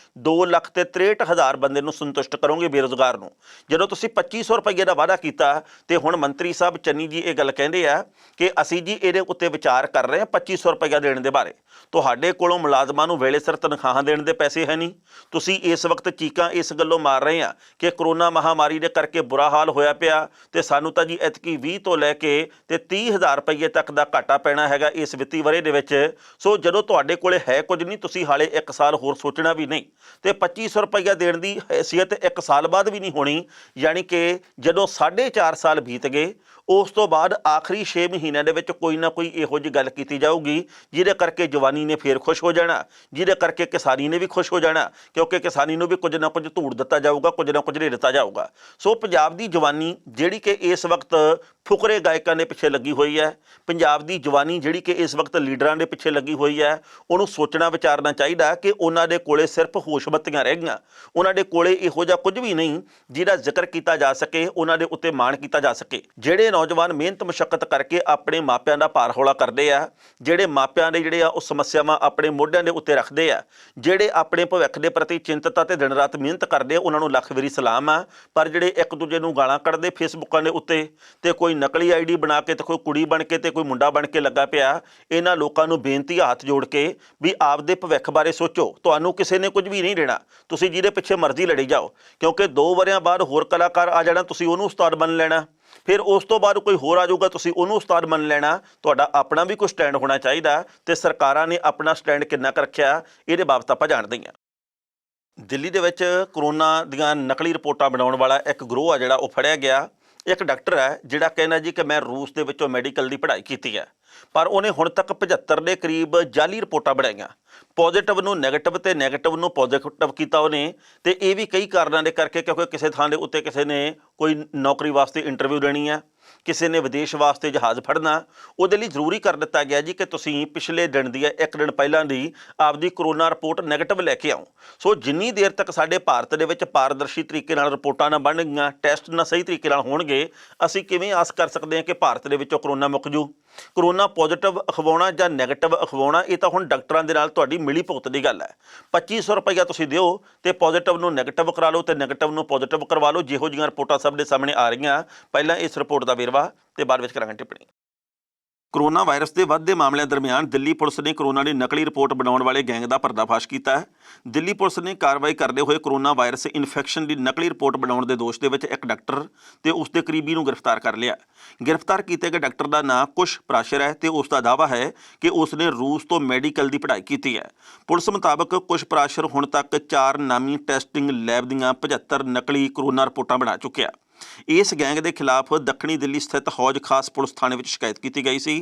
2,63,000 ਬੰਦੇ ਨੂੰ ਸੰਤੁਸ਼ਟ ਕਰੋਗੇ ਬੇਰੁਜ਼ਗਾਰ ਨੂੰ। ਜਦੋਂ ਤੁਸੀਂ 2500 ਰੁਪਈਏ ਦਾ ਵਾਅਦਾ ਕੀਤਾ ਤੇ ਹੁਣ ਮੰਤਰੀ ਸਾਹਿਬ ਚੰਨੀ ਜੀ ਇਹ ਗੱਲ ਕਹਿੰਦੇ ਆ ਕਿ ਅਸੀਂ ਜੀ ਇਹਦੇ ਉੱਤੇ ਵਿਚਾਰ ਕਰ ਰਹੇ ਹਾਂ 2500 ਰੁਪਈਆ ਦੇਣ ਦੇ ਬਾਰੇ। ਤੁਹਾਡੇ ਕੋਲੋਂ ਮੁਲਾਜ਼ਮਾਂ ਨੂੰ ਵੇਲੇ ਸਿਰ ਤਨਖਾਹਾਂ ਦੇਣ ਦੇ ਪੈਸੇ ਹੈ ਨਹੀਂ। ਤੁਸੀਂ ਇਸ ਵਕਤ ਚੀਕਾਂ ਇਸ ਗੱਲੋਂ ਮਾਰ ਰਹੇ ਆ ਕਿ ਕਰੋਨਾ ਮਹਾਮਾਰੀ ਦੇ ਕਰਕੇ ਬੁਰਾ ਹਾਲ ਹੋਇਆ ਪਿਆ ਤੇ ਸਾਨੂੰ ਤਾਂ ਜੀ ਐਤਕੀ 20 ਤੋਂ ਲੈ ਕੇ ਤੇ 30,000 ਰੁਪਈਏ ਤੱਕ ਦਾ ਘਾਟਾ ਪੈਣਾ ਹੈਗਾ ਇਸ ਵਿੱਤੀ ਵਰ੍ਹੇ ਦੇ ਵਿੱਚ। ਸੋ ਜਦੋਂ ਤੁਹਾਡੇ ਕੋਲੇ ਹੈ ਕੁਝ ਨਹੀਂ, ਤੁਸੀਂ ਹਾਲੇ 1 ਸਾਲ ਹੋਰ ਸੋਚਣਾ ਵੀ ਨਹੀਂ ਤੇ 2500 ਰੁਪਈਆ ਦੇਣ ਦੀ ਹੈਸੀਅਤ 1 ਸਾਲ ਬਾਅਦ ਵੀ ਨਹੀਂ ਹੋਣੀ। ਯਾਨੀ ਕਿ ਜਦੋਂ 4.5 ਸਾਲ ਬੀਤ ਗਏ, ਉਸ ਤੋਂ ਬਾਅਦ ਆਖਰੀ 6 ਮਹੀਨਿਆਂ ਦੇ ਵਿੱਚ ਕੋਈ ਨਾ ਕੋਈ ਇਹੋ ਜਿਹੀ ਗੱਲ ਕੀਤੀ ਜਾਊਗੀ ਜਿਹਦੇ ਕਰਕੇ ਜਵਾਨੀ ਨੇ ਫੇਰ ਖੁਸ਼ ਹੋ ਜਾਣਾ, ਜਿਹਦੇ ਕਰਕੇ ਕਿਸਾਨੀ ਨੇ ਵੀ ਖੁਸ਼ ਹੋ ਜਾਣਾ, ਕਿਉਂਕਿ ਕਿਸਾਨੀ ਨੂੰ ਵੀ ਕੁਝ ਨਾ ਕੁਝ ਧੂੜ ਦਿੱਤਾ ਜਾਊਗਾ, ਕੁਝ ਨਾ ਕੁਝ ਦੇ ਦਿੱਤਾ ਜਾਊਗਾ। ਸੋ ਪੰਜਾਬ ਦੀ ਜਵਾਨੀ ਜਿਹੜੀ ਕਿ ਇਸ ਵਕਤ ਫੁਕਰੇ ਗਾਇਕਾਂ ਦੇ ਪਿੱਛੇ ਲੱਗੀ ਹੋਈ ਹੈ, ਪੰਜਾਬ ਦੀ ਜਵਾਨੀ ਜਿਹੜੀ ਕਿ ਇਸ ਵਕਤ ਲੀਡਰਾਂ ਦੇ ਪਿੱਛੇ ਲੱਗੀ ਹੋਈ ਹੈ, ਉਹਨੂੰ ਸੋਚਣਾ ਵਿਚਾਰਨਾ ਚਾਹੀਦਾ ਕਿ ਉਹਨਾਂ ਦੇ ਕੋਲੇ ਸਿਰਫ ਹੋਸ਼ ਬੱਤੀਆਂ ਰਹਿ ਗਈਆਂ। ਉਹਨਾਂ ਦੇ ਕੋਲੇ ਇਹੋ ਜਿਹਾ ਕੁਝ ਵੀ ਨਹੀਂ ਜਿਹਦਾ ਜ਼ਿਕਰ ਕੀਤਾ ਜਾ ਸਕੇ, ਉਹਨਾਂ ਦੇ ਉੱਤੇ ਮਾਣ ਕੀਤਾ ਜਾ ਸਕੇ। ਜਿਹੜੇ ਨੌਜਵਾਨ ਮਿਹਨਤ ਮੁਸ਼ੱਕਤ ਕਰਕੇ ਆਪਣੇ ਮਾਪਿਆਂ ਦਾ ਭਾਰ ਹੌਲਾ ਕਰਦੇ ਆ, ਜਿਹੜੇ ਮਾਪਿਆਂ ਦੇ ਜਿਹੜੇ ਆ ਉਹ ਸਮੱਸਿਆਵਾਂ ਆਪਣੇ ਮੋਢਿਆਂ ਦੇ ਉੱਤੇ ਰੱਖਦੇ ਆ, ਜਿਹੜੇ ਆਪਣੇ ਭਵਿੱਖ ਦੇ ਪ੍ਰਤੀ ਚਿੰਤਤ ਆ ਤੇ ਦਿਨ ਰਾਤ ਮਿਹਨਤ ਕਰਦੇ ਆ, ਉਹਨਾਂ ਨੂੰ ਲੱਖ ਵਾਰੀ ਸਲਾਮ ਆ। ਪਰ ਜਿਹੜੇ ਇੱਕ ਦੂਜੇ ਨੂੰ ਗਾਲਾਂ ਕੱਢਦੇ ਫੇਸਬੁੱਕਾਂ ਦੇ ਉੱਤੇ ਤੇ ਕੋਈ ਨਕਲੀ ਆਈਡੀ ਬਣਾ ਕੇ ਤੇ ਕੋਈ ਕੁੜੀ ਬਣ ਕੇ ਤੇ ਕੋਈ ਮੁੰਡਾ ਬਣ ਕੇ ਲੱਗਾ ਪਿਆ, ਇਹਨਾਂ ਲੋਕਾਂ ਨੂੰ ਬੇਨਤੀ ਹੱਥ ਜੋੜ ਕੇ ਵੀ ਆਪਦੇ ਭਵਿੱਖ ਬਾਰੇ ਸੋਚੋ। ਤੁਹਾਨੂੰ ਕਿਸੇ ਨੇ ਕੁਝ ਵੀ ਨਹੀਂ ਦੇਣਾ, ਤੁਸੀਂ ਜਿਹਦੇ ਪਿੱਛੇ ਮਰਜ਼ੀ ਲੜੀ ਜਾਓ, ਕਿਉਂਕਿ 2 ਵਰ੍ਹਿਆਂ ਬਾਅਦ ਹੋਰ ਕਲਾਕਾਰ ਆ ਜਾਣਾ, ਤੁਸੀਂ ਉਹਨੂੰ ਉਸਤਾਦ ਮੰਨ ਲੈਣਾ, ਫਿਰ ਉਸ ਤੋਂ ਬਾਅਦ ਕੋਈ ਹੋਰ ਆ ਜਾਊਗਾ, ਤੁਸੀਂ ਉਹਨੂੰ ਉਸਤਾਦ ਮੰਨ ਲੈਣਾ। ਤੁਹਾਡਾ ਆਪਣਾ ਵੀ ਕੋਈ ਸਟੈਂਡ ਹੋਣਾ ਚਾਹੀਦਾ ਤੇ ਸਰਕਾਰਾਂ ਨੇ ਆਪਣਾ ਸਟੈਂਡ ਕਿੰਨਾ ਕੁ ਰੱਖਿਆ ਇਹਦੇ ਬਾਬਤ ਆਪਾਂ ਜਾਣਦੇ ਹਾਂ। ਦਿੱਲੀ ਦੇ ਵਿੱਚ ਕਰੋਨਾ ਦੀਆਂ ਨਕਲੀ ਰਿਪੋਰਟਾਂ ਬਣਾਉਣ ਵਾਲਾ ਇੱਕ ਗਰੋਹ ਆ ਜਿਹੜਾ ਉਹ ਫੜਿਆ ਗਿਆ। ਇੱਕ ਡਾਕਟਰ ਹੈ ਜਿਹੜਾ ਕਹਿੰਦਾ ਜੀ ਕਿ ਮੈਂ ਰੂਸ ਦੇ ਵਿੱਚੋਂ ਮੈਡੀਕਲ ਦੀ ਪੜ੍ਹਾਈ ਕੀਤੀ ਹੈ, ਪਰ ਉਹਨੇ ਹੁਣ ਤੱਕ 75 ਦੇ ਕਰੀਬ ਜਾਲੀ ਰਿਪੋਰਟਾਂ ਬਣਾਈਆਂ। ਪੋਜ਼ੀਟਿਵ ਨੂੰ ਨੈਗੇਟਿਵ ਤੇ ਨੈਗੇਟਿਵ ਨੂੰ ਪੋਜ਼ੀਟਿਵ ਕੀਤਾ ਉਹਨੇ, ਤੇ ਇਹ ਵੀ ਕਈ ਕਾਰਨਾਂ ਦੇ ਕਰਕੇ, ਕਿਉਂਕਿ ਕਿਸੇ ਥਾਂ ਦੇ ਉੱਤੇ ਕਿਸੇ ਨੇ ਕੋਈ ਨੌਕਰੀ ਵਾਸਤੇ ਇੰਟਰਵਿਊ ਦੇਣੀ ਆ, ਕਿਸੇ ਨੇ ਵਿਦੇਸ਼ ਵਾਸਤੇ ਜਹਾਜ਼ ਫੜਨਾ, ਉਹਦੇ ਲਈ ਜ਼ਰੂਰੀ ਕਰ ਦਿੱਤਾ ਗਿਆ ਜੀ ਕਿ ਤੁਸੀਂ ਪਿਛਲੇ ਦਿਨ ਦੀ 1 ਦਿਨ ਪਹਿਲਾਂ ਦੀ ਆਪਦੀ ਕਰੋਨਾ ਰਿਪੋਰਟ ਨੈਗੇਟਿਵ ਲੈ ਕੇ ਆਓ। ਸੋ ਜਿੰਨੀ ਦੇਰ ਤੱਕ ਸਾਡੇ ਭਾਰਤ ਦੇ ਵਿੱਚ ਪਾਰਦਰਸ਼ੀ ਤਰੀਕੇ ਨਾਲ ਰਿਪੋਰਟਾਂ ਨਾ ਬਣਨਗੀਆਂ, ਟੈਸਟ ਨਾ ਸਹੀ ਤਰੀਕੇ ਨਾਲ ਹੋਣਗੇ, ਅਸੀਂ ਕਿਵੇਂ ਆਸ ਕਰ ਸਕਦੇ ਹਾਂ ਕਿ ਭਾਰਤ ਦੇ ਵਿੱਚੋਂ ਕਰੋਨਾ ਮੁੱਕ ਜੂ। ਕਰੋਨਾ ਪੋਜ਼ੀਟਿਵ ਅਖਵਾਉਣਾ ਜਾਂ ਨੈਗੇਟਿਵ ਅਖਵਾਉਣਾ ਇਹ ਤਾਂ ਹੁਣ ਡਾਕਟਰਾਂ ਦੇ ਨਾਲ ਤੁਹਾਡੀ ਮਿਲੀ ਭੁਗਤ ਦੀ ਗੱਲ ਹੈ। 2500 ਰੁਪਈਆ ਤੁਸੀਂ ਦਿਓ ਤੇ ਪੋਜ਼ੀਟਿਵ ਨੂੰ ਨੈਗੇਟਿਵ ਕਰਾ ਲਓ ਤੇ ਨੈਗੇਟਿਵ ਨੂੰ ਪੋਜ਼ੀਟਿਵ ਕਰਵਾ ਲਓ। ਜਿਹੋ ਜਿਹੀਆਂ ਰਿਪੋਰਟਾਂ ਸਭ ਦੇ ਸਾਹਮਣੇ ਆ ਰਹੀਆਂ, ਪਹਿਲਾਂ ਇਸ ਰਿਪੋਰਟ ਦਾ ਵੇਰਵਾ ਤੇ ਬਾਅਦ ਵਿੱਚ ਕਰਾਂਗੇ ਟਿੱਪਣੀ। ਕਰੋਨਾ ਵਾਇਰਸ ਦੇ ਵੱਧਦੇ ਮਾਮਲਿਆਂ ਦਰਮਿਆਨ ਦਿੱਲੀ ਪੁਲਿਸ ਨੇ ਕਰੋਨਾ ਦੀ ਨਕਲੀ ਰਿਪੋਰਟ ਬਣਾਉਣ ਵਾਲੇ ਗੈਂਗ ਦਾ ਪਰਦਾਫਾਸ਼ ਕੀਤਾ ਹੈ। ਦਿੱਲੀ ਪੁਲਿਸ ਨੇ ਕਾਰਵਾਈ ਕਰਦੇ ਹੋਏ ਕਰੋਨਾ ਵਾਇਰਸ ਇਨਫੈਕਸ਼ਨ ਦੀ ਨਕਲੀ ਰਿਪੋਰਟ ਬਣਾਉਣ ਦੇ ਦੋਸ਼ ਦੇ ਵਿੱਚ ਇੱਕ ਡਾਕਟਰ ਤੇ ਉਸ ਦੇ ਕਰੀਬੀ ਨੂੰ ਗ੍ਰਿਫਤਾਰ ਕਰ ਲਿਆ। ਗ੍ਰਿਫਤਾਰ ਕੀਤੇ ਗਏ ਡਾਕਟਰ ਦਾ ਨਾਂ ਕੁਸ਼ ਪ੍ਰਾਸ਼ਰ ਹੈ ਤੇ ਉਸ ਦਾ ਦਾਅਵਾ ਹੈ ਕਿ ਉਸ ਨੇ ਰੂਸ ਤੋਂ ਮੈਡੀਕਲ ਦੀ ਪੜ੍ਹਾਈ ਕੀਤੀ ਹੈ। ਪੁਲਿਸ ਮੁਤਾਬਕ ਕੁਸ਼ ਪ੍ਰਾਸ਼ਰ ਹੁਣ ਤੱਕ 4 ਨਾਮੀ ਟੈਸਟਿੰਗ ਲੈਬ ਦੀਆਂ 75 ਨਕਲੀ ਕਰੋਨਾ ਰਿਪੋਰਟਾਂ ਬਣਾ ਚੁੱਕਿਆ। ਇਸ ਗੈਂਗ ਦੇ ਖਿਲਾਫ ਦੱਖਣੀ ਦਿੱਲੀ ਸਥਿਤ ਹੌਜ ਖਾਸ ਪੁਲਿਸ ਥਾਣੇ ਵਿੱਚ ਸ਼ਿਕਾਇਤ ਕੀਤੀ ਗਈ ਸੀ,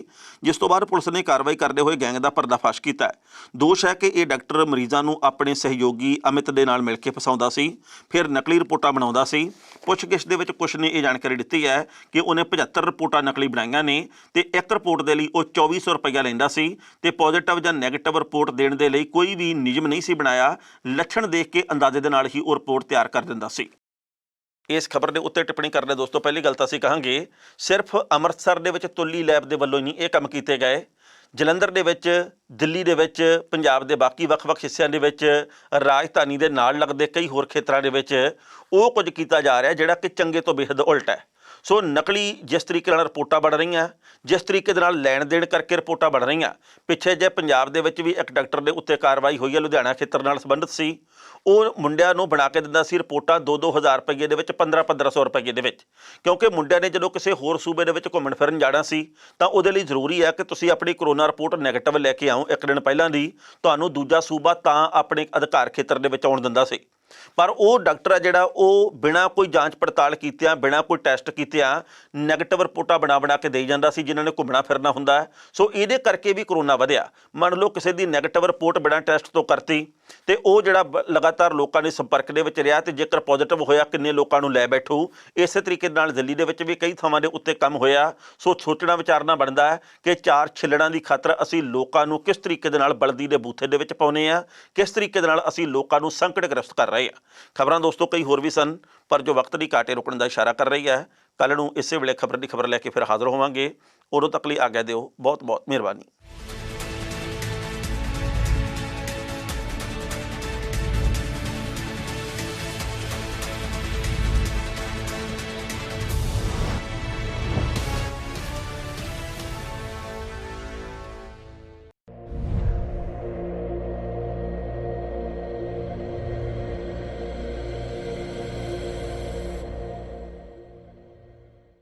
ਜਿਸ ਤੋਂ ਬਾਅਦ ਪੁਲਿਸ ਨੇ ਕਾਰਵਾਈ ਕਰਦੇ ਹੋਏ ਗੈਂਗ ਦਾ ਪਰਦਾਫਾਸ਼ ਕੀਤਾ ਹੈ। ਦੋਸ਼ ਹੈ ਕਿ ਇਹ ਡਾਕਟਰ ਮਰੀਜ਼ਾਂ ਨੂੰ ਆਪਣੇ ਸਹਿਯੋਗੀ ਅਮਿਤ ਦੇ ਨਾਲ ਮਿਲ ਕੇ ਫਸਾਉਂਦਾ ਸੀ, ਫਿਰ ਨਕਲੀ ਰਿਪੋਰਟਾਂ ਬਣਾਉਂਦਾ ਸੀ। ਪੁੱਛਗਿੱਛ ਦੇ ਵਿੱਚ ਕੁਸ਼ ਨੇ ਇਹ ਜਾਣਕਾਰੀ ਦਿੱਤੀ ਹੈ ਕਿ ਉਹਨੇ 75 ਰਿਪੋਰਟਾਂ ਨਕਲੀ ਬਣਾਈਆਂ ਨੇ ਤੇ ਇੱਕ ਰਿਪੋਰਟ ਦੇ ਲਈ ਉਹ 2400 ਰੁਪਈਆ ਲੈਂਦਾ ਸੀ ਤੇ ਪੋਜ਼ੀਟਿਵ ਜਾਂ ਨੈਗੇਟਿਵ ਰਿਪੋਰਟ ਦੇਣ ਦੇ ਲਈ ਕੋਈ ਵੀ ਨਿਯਮ ਨਹੀਂ ਸੀ ਬਣਾਇਆ। ਲੱਛਣ ਦੇਖ ਕੇ ਅੰਦਾਜ਼ੇ ਦੇ ਨਾਲ ਹੀ ਉਹ ਰਿਪੋਰਟ ਤਿਆਰ ਕਰ ਦਿੰਦਾ ਸੀ। ਇਸ ਖਬਰ ਦੇ ਉੱਤੇ ਟਿੱਪਣੀ ਕਰਦੇ ਦੋਸਤੋ, ਪਹਿਲੀ ਗੱਲ ਤਾਂ ਅਸੀਂ ਕਹਾਂਗੇ ਸਿਰਫ ਅੰਮ੍ਰਿਤਸਰ ਦੇ ਵਿੱਚ ਤੁੱਲੀ ਲੈਬ ਦੇ ਵੱਲੋਂ ਹੀ ਨਹੀਂ ਇਹ ਕੰਮ ਕੀਤੇ ਗਏ। ਜਲੰਧਰ ਦੇ ਵਿੱਚ, ਦਿੱਲੀ ਦੇ ਵਿੱਚ, ਪੰਜਾਬ ਦੇ ਬਾਕੀ ਵੱਖ-ਵੱਖ ਹਿੱਸਿਆਂ ਦੇ ਵਿੱਚ, ਰਾਜਧਾਨੀ ਦੇ ਨਾਲ ਲੱਗਦੇ ਕਈ ਹੋਰ ਖੇਤਰਾਂ ਦੇ ਵਿੱਚ ਉਹ ਕੁਝ ਕੀਤਾ ਜਾ ਰਿਹਾ ਜਿਹੜਾ ਕਿ ਚੰਗੇ ਤੋਂ ਬੇਹੱਦ ਉਲਟ ਹੈ। ਸੋ ਨਕਲੀ ਜਿਸ ਤਰੀਕੇ ਨਾਲ ਰਿਪੋਰਟਾਂ ਬਣ ਰਹੀਆਂ, ਜਿਸ ਤਰੀਕੇ ਦੇ ਨਾਲ ਲੈਣ ਦੇਣ ਕਰਕੇ ਰਿਪੋਰਟਾਂ ਬਣ ਰਹੀਆਂ, ਪਿੱਛੇ ਜੇ ਪੰਜਾਬ ਦੇ ਵਿੱਚ ਵੀ ਇੱਕ ਡਾਕਟਰ ਦੇ ਉੱਤੇ ਕਾਰਵਾਈ ਹੋਈ ਹੈ, ਲੁਧਿਆਣਾ ਖੇਤਰ ਨਾਲ ਸੰਬੰਧਿਤ ਸੀ। ਉਹ ਮੁੰਡਿਆਂ ਨੂੰ ਬਣਾ ਕੇ ਦਿੰਦਾ ਸੀ ਰਿਪੋਰਟਾਂ 2-2 ਹਜ਼ਾਰ ਰੁਪਏ ਦੇ ਵਿੱਚ, 1500 ਰੁਪਏ ਦੇ ਵਿੱਚ, ਕਿਉਂਕਿ ਮੁੰਡਿਆਂ ਨੇ ਜਦੋਂ ਕਿਸੇ ਹੋਰ ਸੂਬੇ ਦੇ ਵਿੱਚ ਘੁੰਮਣ ਫਿਰਨ ਜਾਣਾ ਸੀ ਤਾਂ ਉਹਦੇ ਲਈ ਜ਼ਰੂਰੀ ਹੈ ਕਿ ਤੁਸੀਂ ਆਪਣੀ ਕਰੋਨਾ ਰਿਪੋਰਟ ਨੈਗੇਟਿਵ ਲੈ ਕੇ ਆਓ ਇੱਕ ਦਿਨ ਪਹਿਲਾਂ ਦੀ, ਤੁਹਾਨੂੰ ਦੂਜਾ ਸੂਬਾ ਤਾਂ ਆਪਣੇ ਅਧਿਕਾਰ ਖੇਤਰ ਦੇ ਵਿੱਚ ਆਉਣ ਦਿੰਦਾ ਸੀ। ਪਰ ਉਹ ਡਾਕਟਰ ਆ ਜਿਹੜਾ ਉਹ ਬਿਨਾਂ ਕੋਈ ਜਾਂਚ ਪੜਤਾਲ ਕੀਤਿਆਂ, ਬਿਨਾਂ ਕੋਈ ਟੈਸਟ ਕੀਤਿਆਂ ਨੈਗੇਟਿਵ ਰਿਪੋਰਟਾਂ ਬਣਾ ਕੇ ਦੇਈ ਜਾਂਦਾ ਸੀ ਜਿਨ੍ਹਾਂ ਨੇ ਘੁੰਮਣਾ ਫਿਰਨਾ ਹੁੰਦਾ ਹੈ। ਸੋ ਇਹਦੇ ਕਰਕੇ ਵੀ ਕਰੋਨਾ ਵਧਿਆ। ਮੰਨ ਲਓ ਕਿਸੇ ਦੀ ਨੈਗੇਟਿਵ ਰਿਪੋਰਟ ਬਿਨਾਂ ਟੈਸਟ ਤੋਂ ਕਰਤੀ ਤੇ ਉਹ ਜਿਹੜਾ ਲਗਾਤਾਰ ਲੋਕਾਂ ਦੇ ਸੰਪਰਕ ਦੇ ਵਿੱਚ ਰਿਹਾ ਤੇ ਜੇਕਰ ਪੋਜ਼ਿਟਿਵ ਹੋਇਆ ਕਿੰਨੇ ਲੋਕਾਂ ਨੂੰ ਲੈ ਬੈਠੂ। ਇਸੇ ਤਰੀਕੇ ਨਾਲ ਦਿੱਲੀ ਦੇ ਵਿੱਚ ਵੀ ਕਈ ਥਾਵਾਂ ਦੇ ਉੱਤੇ ਕੰਮ ਹੋਇਆ। ਸੋ ਸੋਚਣਾ ਵਿਚਾਰਨਾ ਬਣਦਾ ਹੈ ਕਿ 4 ਛਿੱਲੜਾਂ ਦੀ ਖਾਤਰ ਅਸੀਂ ਲੋਕਾਂ ਨੂੰ ਕਿਸ ਤਰੀਕੇ ਦੇ ਨਾਲ ਬਲਦੀ ਦੇ ਬੂਥੇ ਦੇ ਵਿੱਚ ਪਾਉਂਦੇ ਹਾਂ, ਕਿਸ ਤਰੀਕੇ ਦੇ ਨਾਲ ਅਸੀਂ ਲੋਕਾਂ ਨੂੰ ਸੰਕਟ ਗ੍ਰਸਤ ਕਰ ਰਹੇ ਹਾਂ। ਖਬਰਾਂ ਦੋਸਤੋ ਕਈ ਹੋਰ ਵੀ ਸਨ, ਪਰ ਜੋ ਵਕਤ ਦੀ ਘਾਟੇ ਰੁਕਣ ਦਾ ਇਸ਼ਾਰਾ ਕਰ ਰਹੀ ਹੈ। ਕੱਲ੍ਹ ਨੂੰ ਇਸੇ ਵੇਲੇ ਖਬਰ ਦੀ ਖਬਰ ਲੈ ਕੇ ਫਿਰ ਹਾਜ਼ਰ ਹੋਵਾਂਗੇ। ਉਦੋਂ ਤੱਕ ਲਈ ਆਗਿਆ ਦਿਓ। ਬਹੁਤ ਬਹੁਤ ਮਿਹਰਬਾਨੀ।